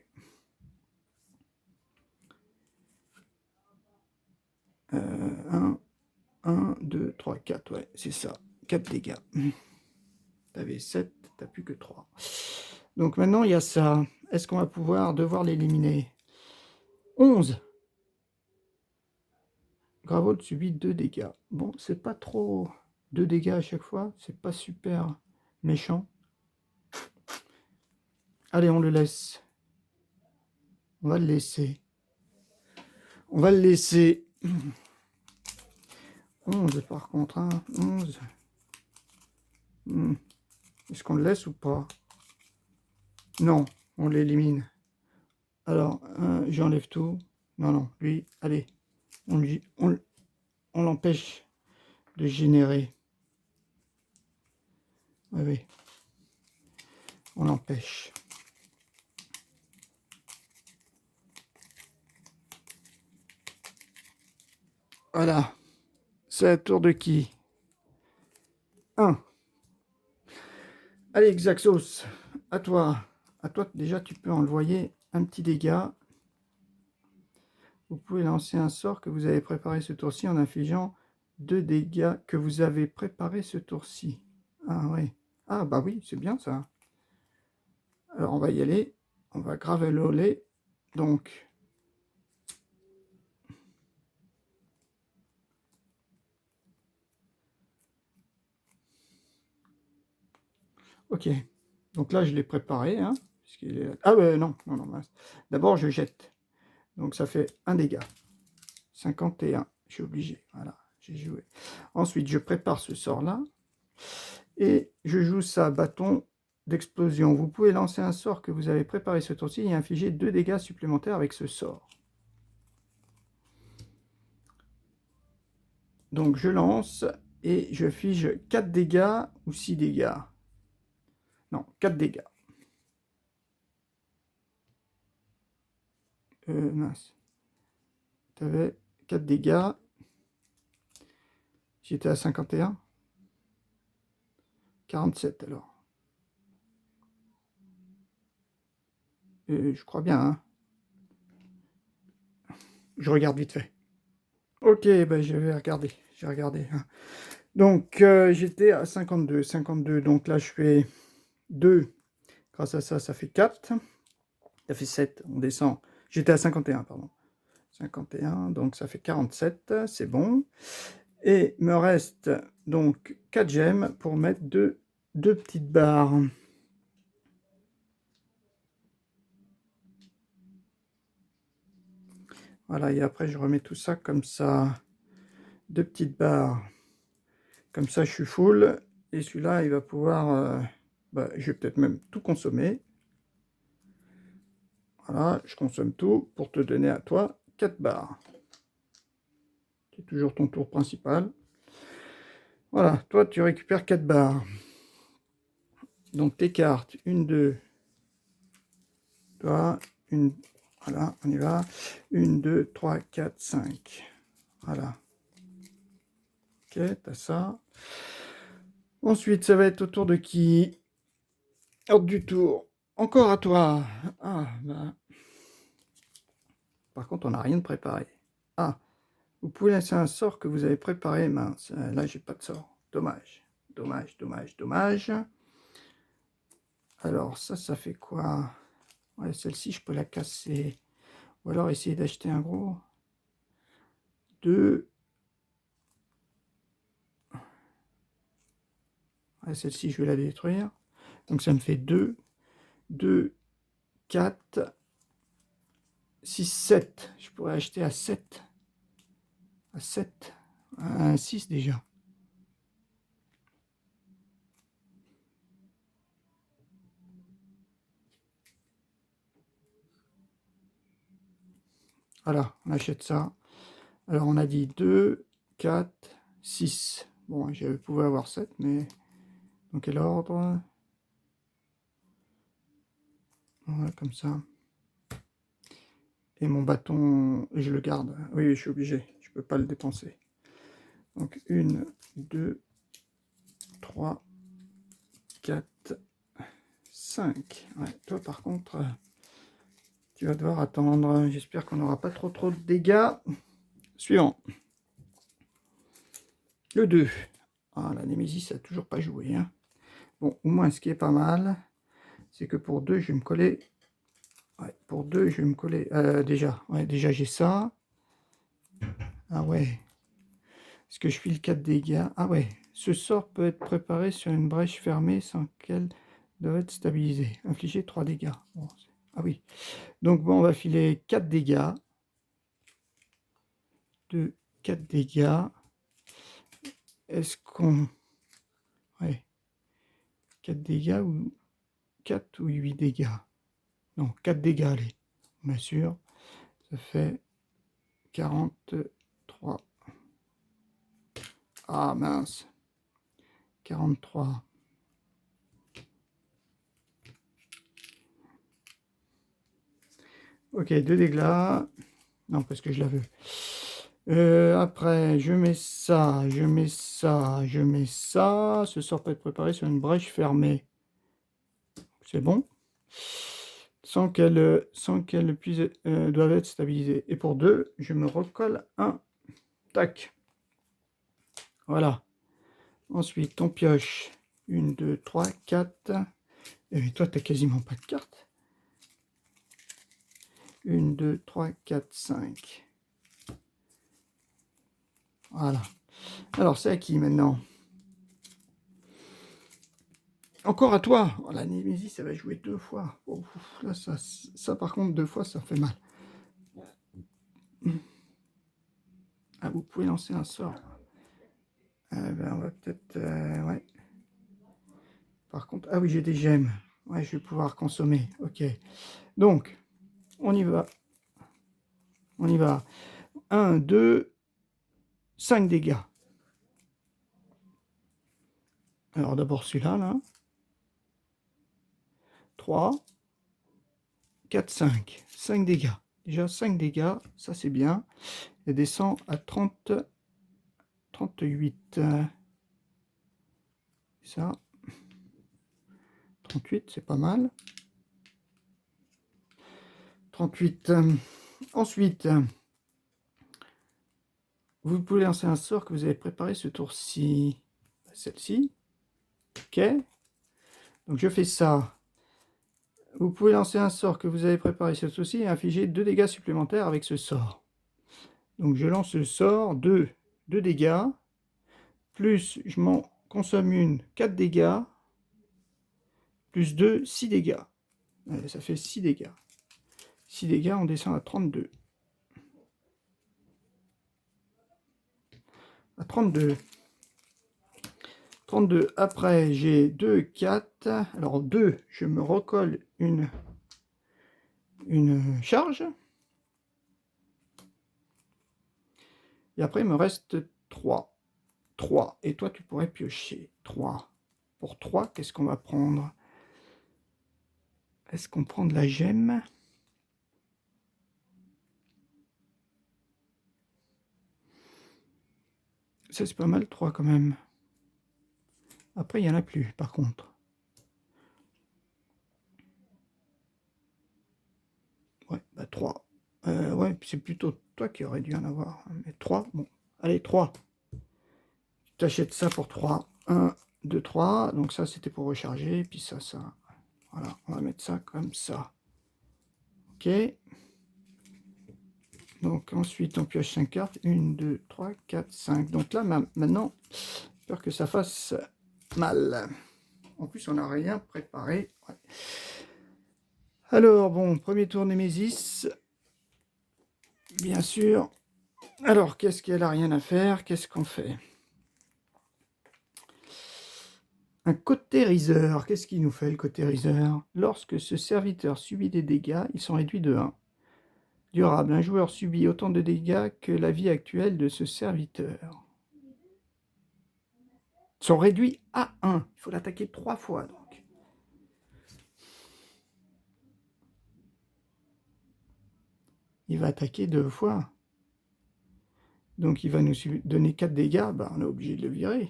1, 2, 3, 4. Ouais, c'est ça. 4 dégâts. Tu avais 7, tu n'as plus que 3. Donc maintenant, il y a ça. Est-ce qu'on va devoir l'éliminer? 11. Gravold subit 2 dégâts. Bon, c'est pas trop 2 dégâts à chaque fois. C'est pas super méchant. Allez, on le laisse. On va le laisser. On va le laisser. 11 par contre. Hein. 11. Est-ce qu'on le laisse ou pas? Non, on l'élimine. Alors, j'enlève tout. Non, non, lui, allez. On l'empêche de générer. Oui, oui. On l'empêche. Voilà. C'est la tour de qui? 1. Allez, Xaxos, à toi. À toi, déjà, tu peux envoyer un petit dégât. Vous pouvez lancer un sort que vous avez préparé ce tour-ci en infligeant 2 dégâts que vous avez préparé ce tour-ci. Ah, oui. Ah, bah oui, c'est bien ça. Alors, on va y aller. On va graveloler. Donc, ok. Donc là, je l'ai préparé. Hein, ah ouais, non, non, non, mince. D'abord, je jette. Donc, ça fait un dégât. 51. Je suis obligé. Voilà, j'ai joué. Ensuite, je prépare ce sort-là. Et je joue ça, bâton d'explosion. Vous pouvez lancer un sort que vous avez préparé ce tour-ci et infliger 2 dégâts supplémentaires avec ce sort. Donc, je lance et je fige 4 dégâts ou 6 dégâts. Non, 4 dégâts. Mince. Tu avais 4 dégâts. J'étais à 51. 47 alors. Je crois bien. Hein. Je regarde vite fait. Ok, ben je vais regarder. J'ai regardé. Hein. Donc, j'étais à 52. 52. Donc là, je fais 2. Grâce à ça, ça fait 4. Ça fait 7. On descend. J'étais à 51, pardon. 51, donc ça fait 47. C'est bon. Et me reste donc 4 gemmes pour mettre deux petites barres. Voilà, et après je remets tout ça comme ça. 2 petites barres. Comme ça, je suis full. Et celui-là, il va pouvoir... je vais peut-être même tout consommer. Voilà, je consomme tout pour te donner à toi 4 barres. C'est toujours ton tour principal. Voilà, toi, tu récupères 4 barres. Donc, tes cartes, 1, 2. Toi, une... Voilà, on y va. 1, 2, 3, 4, 5. Voilà. Ok, t'as ça. Ensuite, ça va être au tour de qui? Ordre du tour. Encore à toi. Ah, bah. Par contre, on n'a rien de préparé. Ah, vous pouvez laisser un sort que vous avez préparé. Mince, là, j'ai pas de sort. Dommage. Dommage, dommage, dommage. Alors, ça fait quoi? Ouais, celle-ci, je peux la casser. Ou alors essayer d'acheter un gros. 2. Ouais, celle-ci, je vais la détruire. Donc, ça me fait 2. 2, 4, 6, 7. Je pourrais acheter à 7. À 7. À 6 déjà. Voilà, on achète ça. Alors, on a dit 2, 4, 6. Bon, je pouvais avoir 7, mais... Dans quel ordre? Voilà, comme ça. Et mon bâton, je le garde. Oui, je suis obligé. Je ne peux pas le dépenser. Donc, 1, 2, 3, 4, 5. Ouais, toi par contre, tu vas devoir attendre. J'espère qu'on n'aura pas trop de dégâts. Suivant. Le 2. Ah, la Némésis n'a toujours pas joué. Hein. Bon, au moins, ce qui est pas mal, c'est que pour 2, je vais me coller. Ouais, pour 2, je vais me coller. Déjà j'ai ça. Ah ouais. Est-ce que je file 4 dégâts? Ah ouais. Ce sort peut être préparé sur une brèche fermée sans qu'elle doit être stabilisée. Infliger 3 dégâts. Bon, ah oui. Donc bon, on va filer 4 dégâts. 2, 4 dégâts. Est-ce qu'on... Ouais. 4 dégâts ou 4 ou 8 dégâts? Non, 4 dégâts, allez. Bien sûr. Ça fait 43. Ah mince. 43. Ok, 2 dégâts. Non, parce que je la veux. Après, je mets ça, je mets ça, je mets ça. Ce sort peut être préparé sur une brèche fermée. C'est bon. Sans qu'elle puisse doivent être stabilisée. Et pour 2, je me recolle un. Tac. Voilà. Ensuite, on pioche. 1, 2, 3, 4. Et toi, tu n'as quasiment pas de cartes. 1, 2, 3, 4, 5. Voilà. Alors, c'est à qui maintenant? Encore à toi. Oh, la Némésis, ça va jouer 2 fois. Oh, là, ça, par contre, 2 fois, ça fait mal. Ah, vous pouvez lancer un sort. Ben, on va peut-être... ouais. Par contre... Ah oui, j'ai des gemmes. Ouais, je vais pouvoir consommer. Ok. Donc, on y va. On y va. 1, 2, 5 dégâts. Alors, d'abord celui-là, là. 3, 4, 5. 5 dégâts. Déjà, 5 dégâts. Ça, c'est bien. Et descend à 30... 38. Ça. 38, c'est pas mal. 38. Ensuite, vous pouvez lancer un sort que vous avez préparé ce tour-ci. Celle-ci. Ok. Donc je fais ça. Vous pouvez lancer un sort que vous avez préparé ce tour-ci et infliger 2 dégâts supplémentaires avec ce sort. Donc je lance le sort, 2 dégâts. Plus je m'en consomme une, 4 dégâts. Plus 2, 6 dégâts. Ça fait 6 dégâts. 6 dégâts, on descend à 32. À 32. 32. Après, j'ai 2, 4. Alors 2, je me recolle une charge. Et après, il me reste 3. 3. Et toi, tu pourrais piocher 3. Pour 3, qu'est-ce qu'on va prendre? Est-ce qu'on prend de la gemme? Ça, c'est pas mal, 3 quand même. Après, il n'y en a plus, par contre. Ouais, bah 3. Ouais, c'est plutôt toi qui aurais dû en avoir. Mais 3, bon. Allez, 3. Tu t'achètes ça pour 3. 1, 2, 3. Donc ça, c'était pour recharger. Puis ça. Voilà, on va mettre ça comme ça. Ok. Donc ensuite, on pioche 5 cartes. 1, 2, 3, 4, 5. Donc là, maintenant, j'ai peur que ça fasse mal. En plus, on n'a rien préparé. Ouais. Alors, bon, premier tour Némésis. Bien sûr. Alors, qu'est-ce qu'elle a rien à faire? Qu'est-ce qu'on fait? Un cautériseur. Qu'est-ce qu'il nous fait, le cautériseur? Lorsque ce serviteur subit des dégâts, ils sont réduits de 1. Durable. Un joueur subit autant de dégâts que la vie actuelle de ce serviteur. Ils sont réduits à 1. Il faut l'attaquer 3 fois, donc. Il va attaquer 2 fois. Donc il va nous donner 4 dégâts, bah, on est obligé de le virer.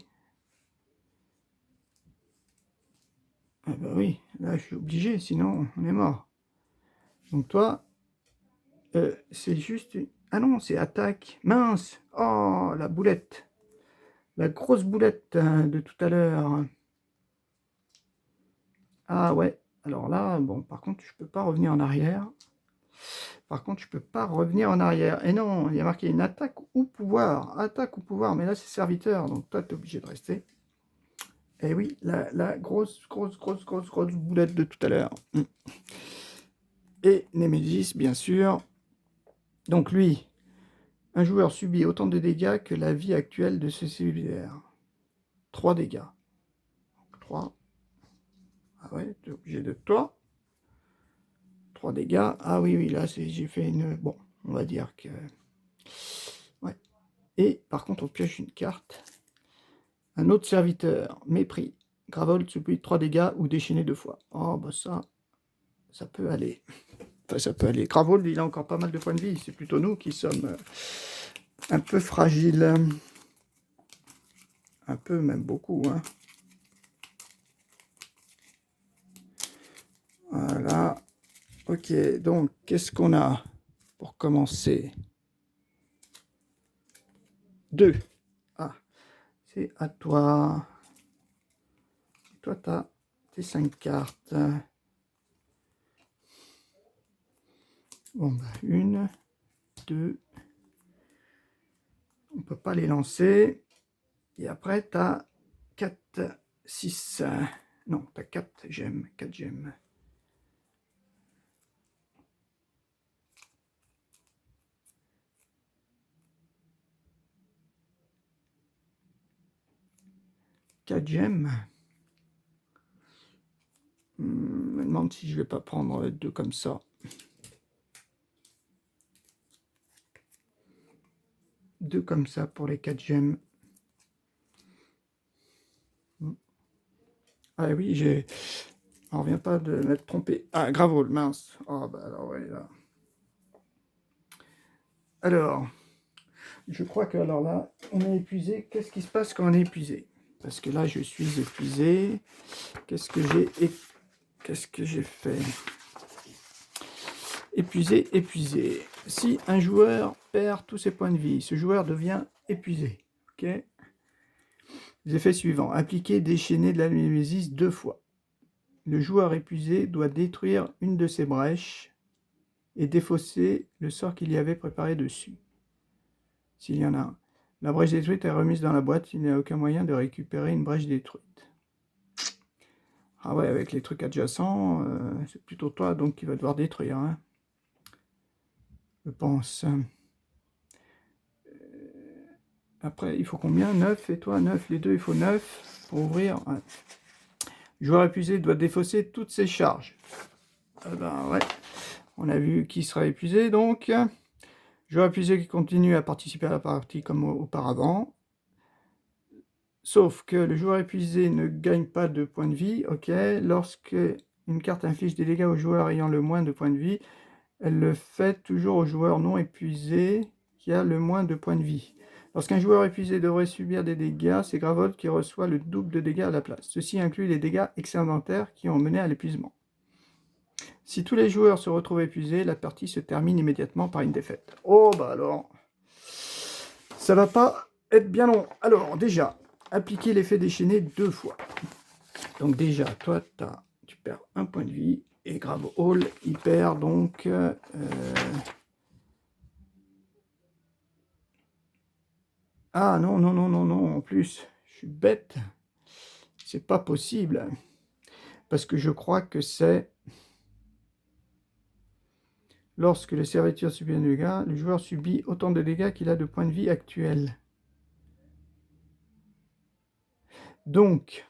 Ah bah oui, là je suis obligé, sinon on est mort. Donc toi, c'est juste... Ah non, c'est attaque. Mince! Oh, la boulette. La grosse boulette de tout à l'heure. Ah ouais, alors là, bon, par contre, je peux pas revenir en arrière. Par contre, je peux pas revenir en arrière. Et non, il y a marqué une attaque ou pouvoir. Attaque ou pouvoir, mais là, c'est serviteur. Donc toi, tu es obligé de rester. Et oui, la grosse boulette de tout à l'heure. Et Nemesis, bien sûr. Donc lui, un joueur subit autant de dégâts que la vie actuelle de ce cellulaire. 3 dégâts. 3. Ah ouais, tu es obligé de toi. 3 dégâts. Ah oui, oui, là, j'ai fait une... Bon, on va dire que... Ouais. Et par contre, on pioche une carte. Un autre serviteur, mépris. Gravold subit 3 dégâts ou déchaîné 2 fois. Oh, bah ça peut aller. Enfin, ça peut aller. Gravold, il a encore pas mal de points de vie. C'est plutôt nous qui sommes un peu fragiles. Un peu, même beaucoup. Hein. Voilà. Ok, donc, qu'est-ce qu'on a pour commencer? 2. Ah, c'est à toi. Toi, tu as tes 5 cartes. Bon, bah, 1, 2. On ne peut pas les lancer. Et après, tu as 4, 6. Non, tu as 4 gemmes. 4 gemmes. Je me demande si je vais pas prendre 2 comme ça. 2 comme ça pour les 4 gemmes. Ah oui, j'ai... On revient pas de m'être trompé. Ah, Gravol, mince. Ah bah alors, ouais, là. Alors, je crois que alors là, on est épuisé. Qu'est-ce qui se passe quand on est épuisé? Parce que là, je suis épuisé. Qu'est-ce que j'ai fait? Épuisé, épuisé. Si un joueur perd tous ses points de vie, ce joueur devient épuisé. Ok. Les effets suivants. Appliquer déchaîner de la Némésis 2 fois. Le joueur épuisé doit détruire une de ses brèches et défausser le sort qu'il y avait préparé dessus. S'il y en a un. La brèche détruite est remise dans la boîte. Il n'y a aucun moyen de récupérer une brèche détruite. Ah ouais, avec les trucs adjacents, c'est plutôt toi donc qui va devoir détruire. Hein. Je pense. Après, il faut combien? 9 et toi 9. Les deux, il faut 9 pour ouvrir. Ouais. Le joueur épuisé doit défausser toutes ses charges. Ah ben ouais. On a vu qui sera épuisé donc. Joueur épuisé qui continue à participer à la partie comme auparavant. Sauf que le joueur épuisé ne gagne pas de points de vie. Ok. Lorsque une carte inflige des dégâts au joueur ayant le moins de points de vie, elle le fait toujours au joueur non épuisé qui a le moins de points de vie. Lorsqu'un joueur épuisé devrait subir des dégâts, c'est Gravold qui reçoit le double de dégâts à la place. Ceci inclut les dégâts excédentaires qui ont mené à l'épuisement. Si tous les joueurs se retrouvent épuisés, la partie se termine immédiatement par une défaite. Oh bah alors, ça va pas être bien long. Alors déjà, appliquer l'effet déchaîné 2 fois. Donc déjà, toi, tu perds 1 point de vie. Et Gravol, il perd donc... Ah non, non, non, non, non, en plus, je suis bête. C'est pas possible. Parce que je crois que c'est... Lorsque le serviteur subit un dégât, le joueur subit autant de dégâts qu'il a de points de vie actuels. Donc,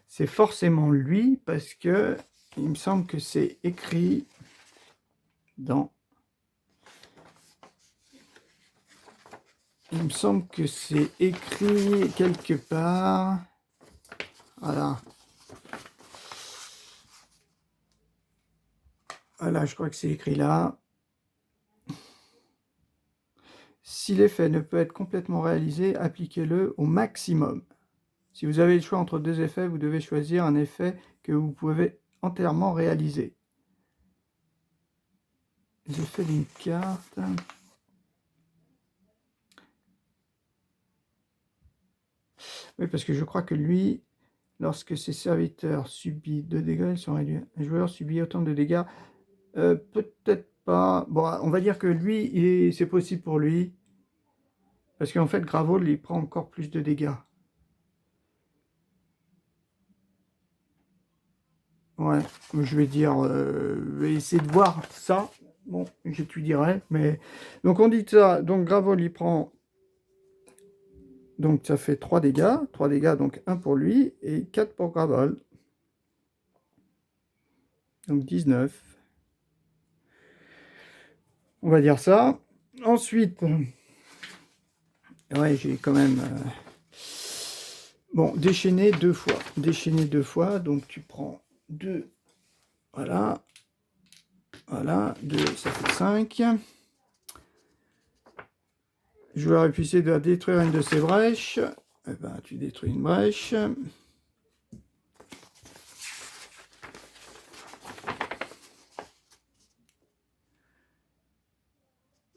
c'est forcément lui, parce que il me semble que c'est écrit dans... Il me semble que c'est écrit quelque part... Voilà. Voilà, je crois que c'est écrit là. Si l'effet ne peut être complètement réalisé, appliquez-le au maximum. Si vous avez le choix entre deux effets, vous devez choisir un effet que vous pouvez entièrement réaliser. L'effet d'une carte. Oui, parce que je crois que lui, lorsque ses serviteurs subissent 2 dégâts, ils sont réduits. Un joueur subit autant de dégâts. Peut-être pas. Bon, on va dire que lui, c'est possible pour lui. Parce qu'en fait, Gravol, il prend encore plus de dégâts. Ouais, je vais dire, je vais essayer de voir ça. Bon, j'étudierai, mais... Donc on dit ça, donc Gravol, il prend... Donc ça fait 3 dégâts, donc 1 pour lui, et 4 pour Gravol. Donc 19. On va dire ça. Ensuite, ouais, j'ai quand même... Bon, déchaîner 2 fois. Déchaîner 2 fois, donc tu prends 2, voilà. Voilà, 2, ça fait 5. Joueur épuisé doit détruire une de ses brèches. Eh ben, tu détruis une brèche.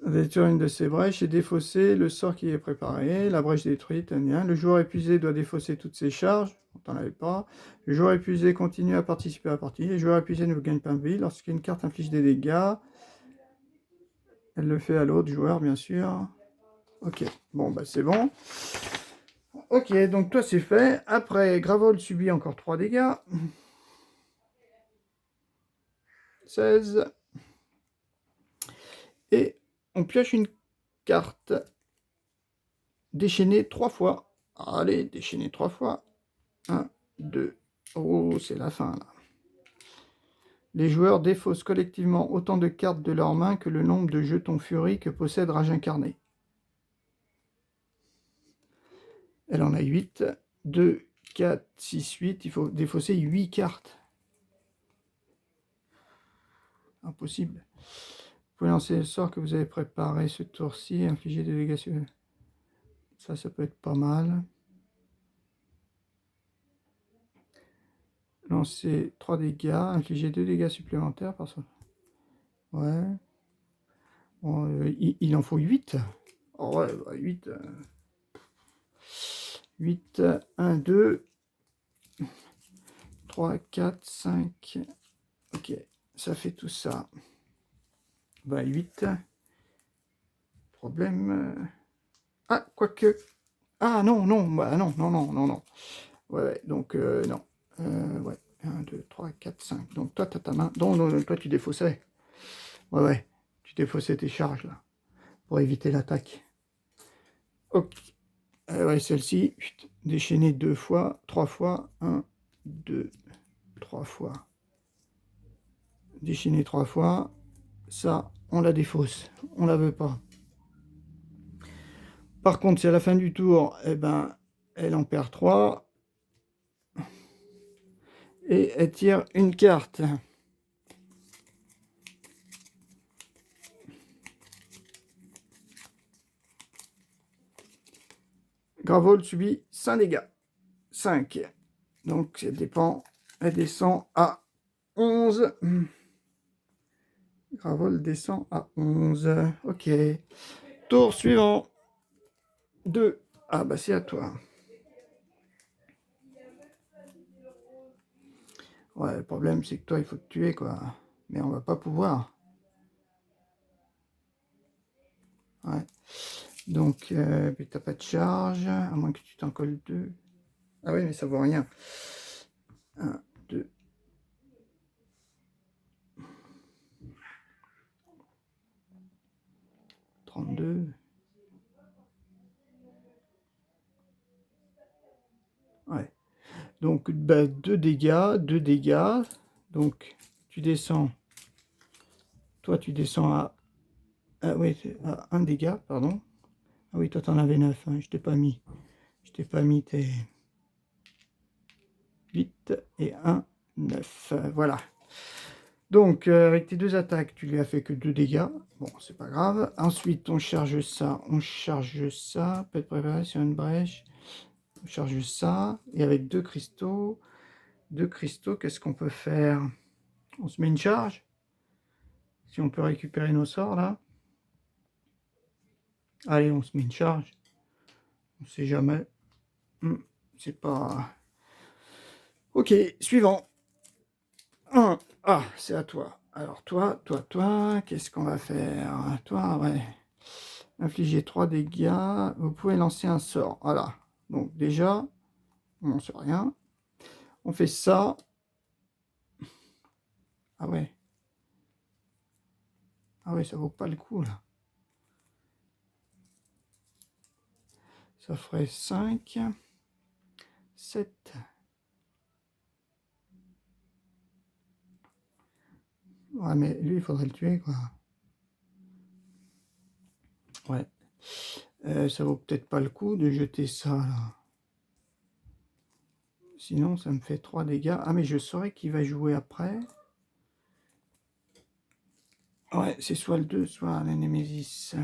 Détruire une de ses brèches et défausser le sort qui est préparé. La brèche détruite, le joueur épuisé doit défausser toutes ses charges. On n'en avait pas. Le joueur épuisé continue à participer à la partie. Le joueur épuisé ne gagne pas de vie. Lorsqu'une carte inflige des dégâts, elle le fait à l'autre joueur, bien sûr. Ok, bon, bah c'est bon. Ok, donc toi c'est fait. Après, Gravol subit encore 3 dégâts. 16. Et on pioche une carte. Déchaîner 3 fois. Allez, déchaîner 3 fois. 1, 2. Oh, c'est la fin là. Les joueurs défaussent collectivement autant de cartes de leurs mains que le nombre de jetons furie que possède Rage Incarné. Elle en a 8. 2, 4, 6, 8. Il faut défausser 8 cartes. Impossible. Vous pouvez lancer le sort que vous avez préparé ce tour-ci et infliger des dégâts sur... Ça peut être pas mal. Lancer 3 dégâts, infliger 2 dégâts supplémentaires par ça. Ouais. Bon, il en faut 8. Oh ouais, 8. 8, 1, 2, 3, 4, 5. Ok, ça fait tout ça. Bah, 8. Problème. Ah, quoique. Ah non, non, bah non, non, non, non, non. Ouais, donc non. Ouais, 1, 2, 3, 4, 5. Donc toi, tu as ta main. Non, toi, tu défaussais. Ouais, ouais, tu défaussais tes charges, là, pour éviter l'attaque. Ok. Ouais, celle-ci, déchaîner 2 fois, 3 fois. 1, 2, 3 fois. Déchaîner 3 fois. Ça, on la défausse. On la veut pas. Par contre, si à la fin du tour, eh ben, elle en perd 3. Et elle tire une carte. Gravol subit 5 dégâts. 5. Donc, ça dépend. Elle descend à 11. Gravol descend à 11. Ok. Tour suivant. 2. Ah, bah, c'est à toi. Ouais, le problème, c'est que toi, il faut te tuer, quoi. Mais on va pas pouvoir. Ouais. Donc, puis t'as pas de charge, à moins que tu t'en colles 2. Ah oui, mais ça vaut rien. 1, 2. 32. Ouais. Donc, bah, 2 dégâts, 2 dégâts. Donc, tu descends. Toi, tu descends à... Ah oui, à 1 dégât, pardon. Ah oui, toi, t'en avais 9, hein, je t'ai pas mis. Je t'ai pas mis tes... 8 et 1, 9. Voilà. Donc, avec tes 2 attaques, tu lui as fait que 2 dégâts. Bon, c'est pas grave. Ensuite, on charge ça. On charge ça. Peut être préparé sur une brèche. On charge ça. Et avec 2 cristaux, qu'est-ce qu'on peut faire? On se met une charge. Si on peut récupérer nos sorts, là. Allez, on se met une charge. On sait jamais. C'est pas... Ok, suivant. Ah, c'est à toi. Alors, toi, qu'est-ce qu'on va faire? Toi, ouais. Infliger 3 dégâts. Vous pouvez lancer un sort. Voilà. Donc, déjà, on n'en sait rien. On fait ça. Ah ouais. Ah ouais, ça vaut pas le coup, là. Ça ferait 5, 7. Ouais, mais lui, il faudrait le tuer, quoi. Ouais. Ça vaut peut-être pas le coup de jeter ça, là. Sinon, ça me fait 3 dégâts. Ah, mais je saurais qui va jouer après. Ouais, c'est soit le 2, soit la Némésis.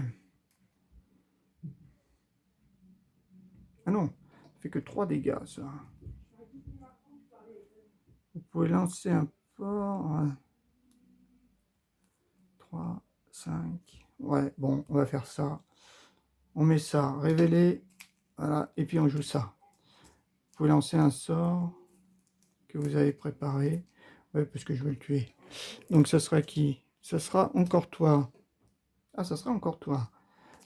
Ah non, ça fait que 3 dégâts, ça. Vous pouvez lancer un port. 3, 5. Ouais, bon, on va faire ça. On met ça, révéler. Voilà, et puis on joue ça. Vous pouvez lancer un sort que vous avez préparé. Ouais, parce que je veux le tuer. Donc ça sera qui? Ça sera encore toi. Ah, ça sera encore toi.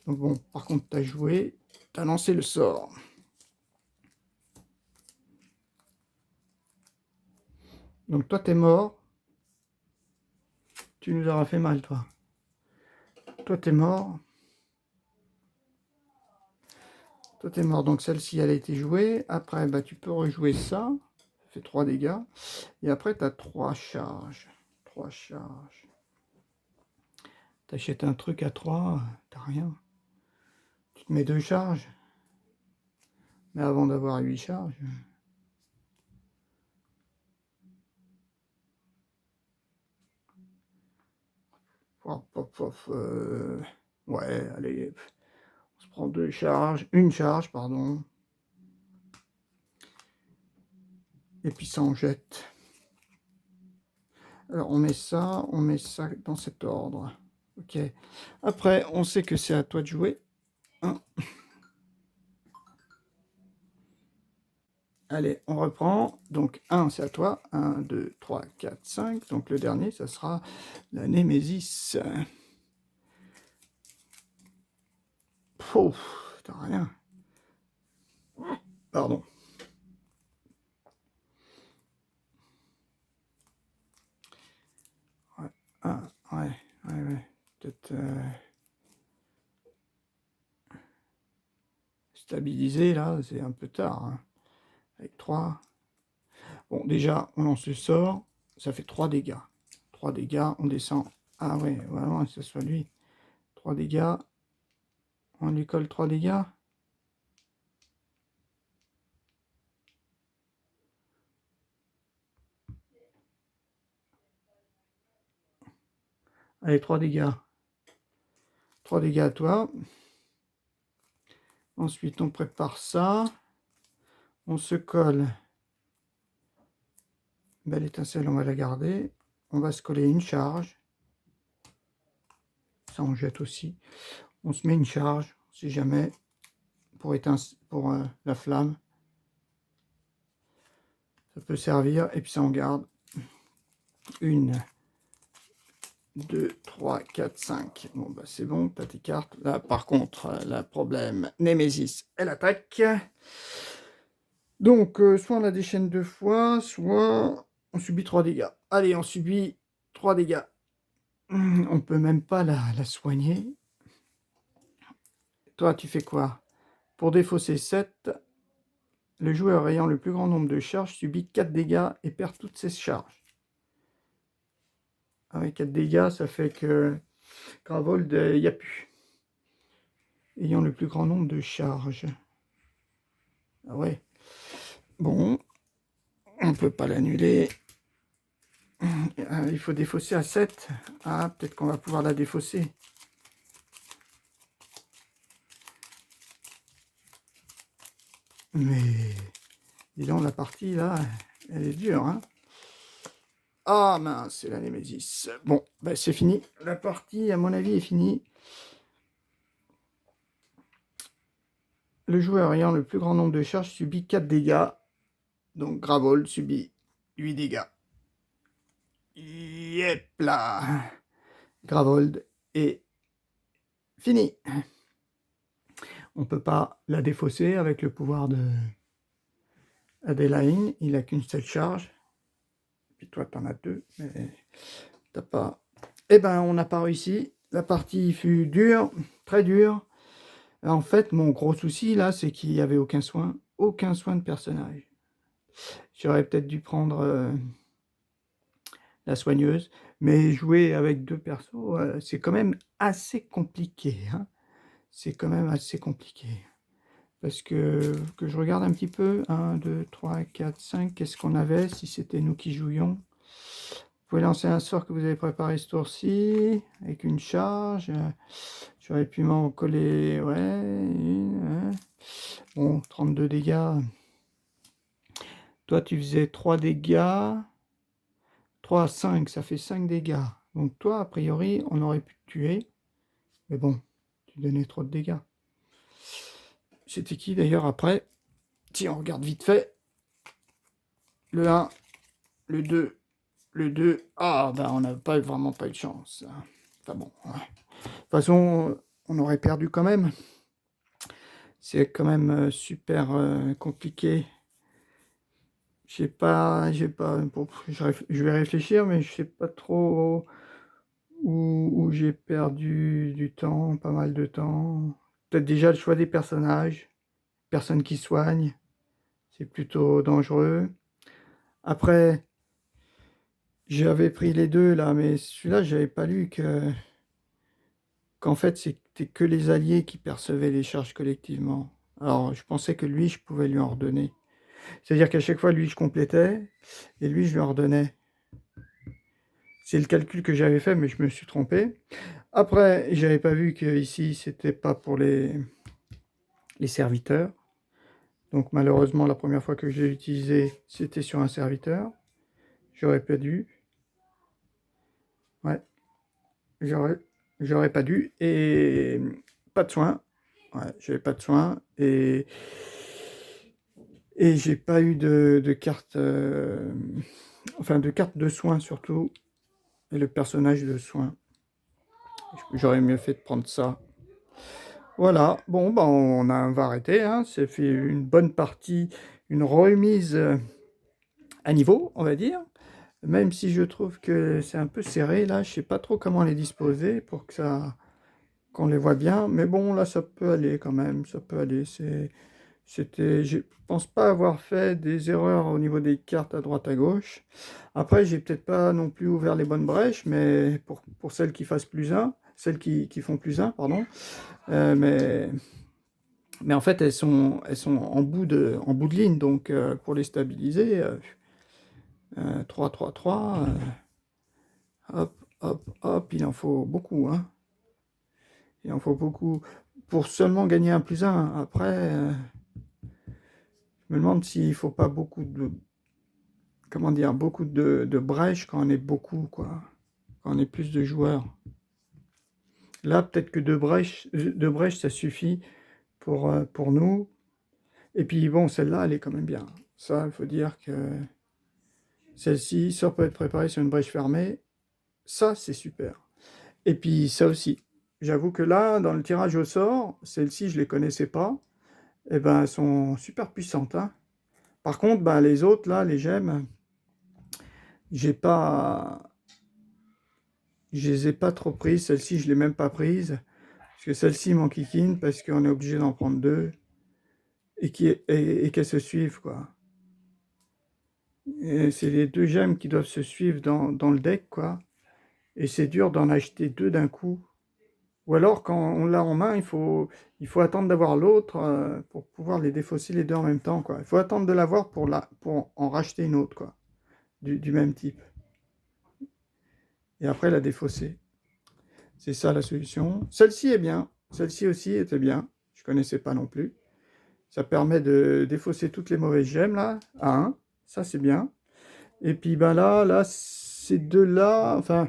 Donc bon, par contre, tu as joué, tu as lancé le sort. Donc toi, tu es mort. Tu nous auras fait mal, toi. Toi, tu es mort. Toi, tu es mort. Donc celle-ci, elle a été jouée. Après, bah, tu peux rejouer ça. Ça fait 3 dégâts. Et après, tu as 3 charges. 3 charges. T'achètes un truc à 3, t'as rien. Tu te mets 2 charges. Mais avant d'avoir 8 charges... Ouais, allez. On se prend 2 charges. Une charge, pardon. Et puis ça, on jette. Alors, on met ça dans cet ordre. Ok. Après, on sait que c'est à toi de jouer. Allez, on reprend. Donc, 1, c'est à toi. 1, 2, 3, 4, 5. Donc, le dernier, ça sera la Némésis. Pouf, t'as rien. Pardon. Ouais, ah, ouais. Peut-être stabiliser, là, c'est un peu tard. Hein. Avec 3. Bon, déjà, on lance le sort. Ça fait 3 dégâts. 3 dégâts, on descend. Ah ouais, vraiment, que ce soit lui. 3 dégâts. On lui colle 3 dégâts. Allez, 3 dégâts. 3 dégâts à toi. Ensuite, on prépare ça. On se colle. Belle étincelle, on va la garder. On va se coller une charge. Ça, on jette aussi. On se met une charge, si jamais, pour la flamme. Ça peut servir. Et puis ça, on garde. 1, 2, 3, 4, 5. Bon, bah c'est bon, t'as tes cartes. Là, par contre, le problème, Némésis, elle attaque. Donc, soit on la déchaîne 2 fois, soit on subit 3 dégâts. Allez, on subit 3 dégâts. On peut même pas la soigner. Toi, tu fais quoi? Pour défausser 7, le joueur ayant le plus grand nombre de charges subit 4 dégâts et perd toutes ses charges. Avec 4 dégâts, ça fait que Gravold, il n'y a plus. Ayant le plus grand nombre de charges. Ah ouais. Bon, on peut pas l'annuler. Il faut défausser à 7. Ah, peut-être qu'on va pouvoir la défausser. Mais, dis donc, la partie, là, elle est dure, hein. Ah, mince, c'est la Némésis. Bon, ben, c'est fini. La partie, à mon avis, est finie. Le joueur ayant le plus grand nombre de charges subit 4 dégâts. Donc, Gravold subit 8 dégâts. Yep là. Gravold est fini. On ne peut pas la défausser avec le pouvoir de Adeline. Il n'a qu'une seule charge. Puis toi, tu en as 2. Mais t'as pas... Eh ben, on n'a pas réussi. La partie fut dure, très dure. En fait, mon gros souci, là, c'est qu'il n'y avait aucun soin de personnage. J'aurais peut-être dû prendre la soigneuse, mais jouer avec 2 persos, c'est quand même assez compliqué, hein. C'est quand même assez compliqué. Parce que je regarde un petit peu, 1, 2, 3, 4, 5, qu'est-ce qu'on avait si c'était nous qui jouions? Vous pouvez lancer un sort que vous avez préparé ce tour-ci, avec une charge. J'aurais pu m'en coller, ouais, bon, 32 dégâts. Toi, tu faisais 3 dégâts. 3 à 5, ça fait 5 dégâts. Donc toi, a priori, on aurait pu te tuer. Mais bon, tu donnais trop de dégâts. C'était qui d'ailleurs après? Si on regarde vite fait. Le 1, le 2, le 2. Ah, ben on n'a vraiment pas eu de chance. Enfin bon. Ouais. De toute façon, on aurait perdu quand même. C'est quand même super compliqué. Je vais réfléchir, mais je sais pas trop où j'ai perdu du temps, pas mal de temps. Peut-être déjà le choix des personnages, personne qui soigne, c'est plutôt dangereux. Après, j'avais pris les 2 là, mais celui-là, j'avais pas lu qu'en fait, c'était que les alliés qui percevaient les charges collectivement. Alors, je pensais que lui, je pouvais lui en redonner. C'est-à-dire qu'à chaque fois, lui, je complétais, et lui, je lui en redonnais. C'est le calcul que j'avais fait, mais je me suis trompé. Après, j'avais pas vu que ici, c'était pas pour les serviteurs. Donc malheureusement, la première fois que j'ai utilisé, c'était sur un serviteur. J'aurais pas dû. Ouais, j'aurais pas dû. Et pas de soins. Ouais, j'avais pas de soins. Et j'ai pas eu de carte... enfin, de carte de soins surtout. Et le personnage de soins. J'aurais mieux fait de prendre ça. Voilà, bon, ben on va arrêter, hein. C'est fait une bonne partie, une remise à niveau, on va dire. Même si je trouve que c'est un peu serré, là, je sais pas trop comment les disposer pour que qu'on les voit bien. Mais bon, là, ça peut aller quand même, ça peut aller. Je pense pas avoir fait des erreurs au niveau des cartes à droite à gauche. Après, j'ai peut-être pas non plus ouvert les bonnes brèches, mais pour celles qui fassent plus 1, celles qui font plus 1, pardon. Mais en fait, elles sont en bout de ligne, donc pour les stabiliser, 3, 3, 3, hop, hop, hop, il en faut beaucoup, hein. Il en faut beaucoup pour seulement gagner un plus un. Après, je me demande s'il ne faut pas beaucoup de, comment dire, beaucoup de brèches quand on est beaucoup, quoi. Quand on est plus de joueurs. Là, peut-être que deux brèches, ça suffit pour nous. Et puis, bon, celle-là, elle est quand même bien. Ça, il faut dire que celle-ci, ça peut être préparée sur une brèche fermée. Ça, c'est super. Et puis, ça aussi. J'avoue que là, dans le tirage au sort, celles-ci, je ne les connaissais pas. Eh ben, elles sont super puissantes, hein. Par contre, ben, les autres, là, les gemmes, j'ai pas... je les ai pas trop prises. Celle-ci, je ne l'ai même pas prise. Parce que celle-ci m'enquiquine parce qu'on est obligé d'en prendre 2 et qu'elles se suivent, quoi. C'est les 2 gemmes qui doivent se suivre dans le deck, quoi. Et c'est dur d'en acheter 2 d'un coup. Ou alors, quand on l'a en main, il faut attendre d'avoir l'autre pour pouvoir les défausser les 2 en même temps, quoi. Il faut attendre de l'avoir pour en racheter une autre, quoi, du même type. et après la défausser. C'est ça la solution. Celle-ci est bien. Celle-ci aussi était bien. Je ne connaissais pas non plus. Ça permet de défausser toutes les mauvaises gemmes là, à 1. Ça c'est bien. Et puis ben là, ces deux-là, enfin,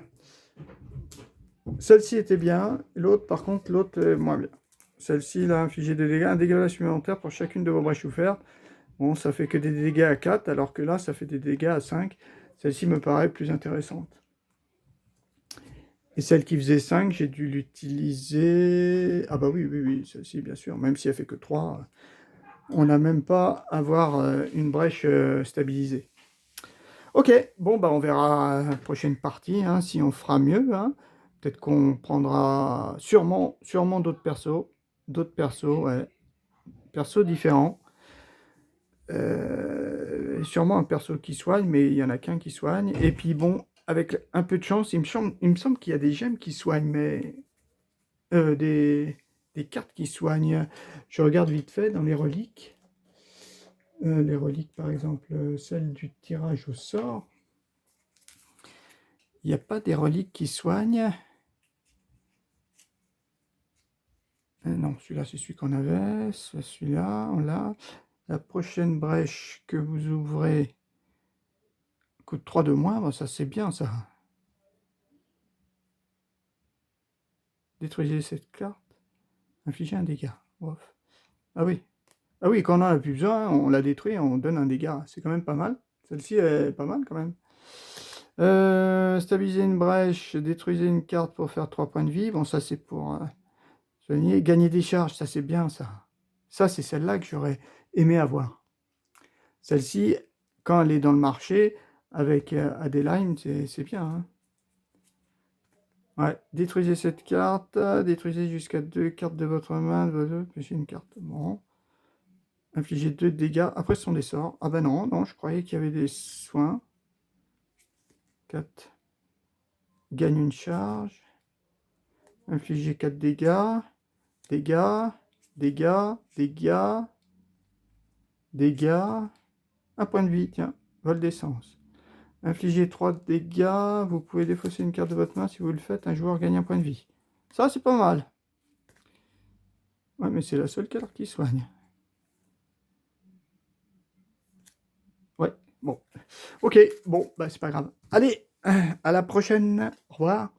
celle-ci était bien. L'autre, par contre, l'autre est moins bien. Celle-ci, là, infligé des dégâts, un dégât supplémentaire pour chacune de vos brèches ouvertes. Bon, ça fait que des dégâts à 4, alors que là, ça fait des dégâts à 5. Celle-ci me paraît plus intéressante. Et celle qui faisait 5, j'ai dû l'utiliser... Ah bah oui, celle-ci, bien sûr. Même si elle fait que 3, on n'a même pas à avoir une brèche stabilisée. Ok, bon, bah on verra la prochaine partie, hein, si on fera mieux. Hein. Peut-être qu'on prendra sûrement d'autres persos. D'autres persos, ouais. Persos différents. Sûrement un perso qui soigne, mais il n'y en a qu'un qui soigne. Et puis bon, avec un peu de chance, il me semble qu'il y a des gemmes qui soignent, mais des cartes qui soignent. Je regarde vite fait dans les reliques. Les reliques, par exemple, celle du tirage au sort. Il n'y a pas des reliques qui soignent. Non, celui-là, c'est celui qu'on avait. Celui-là, on l'a. La prochaine brèche que vous ouvrez coûte 3 de moins. Bon, ça, c'est bien, ça. Détruisez cette carte. Infliger un dégât. Ouf. Ah oui. Ah oui, quand on en a plus besoin, on la détruit, on donne un dégât. C'est quand même pas mal. Celle-ci est pas mal, quand même. Stabiliser une brèche. Détruisez une carte pour faire 3 points de vie. Bon, ça, c'est pour soigner. Gagner des charges, ça, c'est bien, ça. Ça, c'est celle-là que j'aurais aimé avoir. Celle-ci, quand elle est dans le marché, avec Adeline, c'est bien. Hein. Ouais, détruisez cette carte, détruisez jusqu'à 2 cartes de votre main, pêchez une carte. Bon. Infligez 2 dégâts. Après, ce sont des sorts. Ah ben non, je croyais qu'il y avait des soins. 4. Gagne une charge. Infligez 4 dégâts. Dégâts. Un point de vie, tiens. Vol d'essence. Infligez 3 dégâts. Vous pouvez défausser une carte de votre main. Si vous le faites, un joueur gagne un point de vie. Ça, c'est pas mal. Ouais, mais c'est la seule carte qui soigne. Ouais, bon. Ok, bon, bah c'est pas grave. Allez, à la prochaine. Au revoir.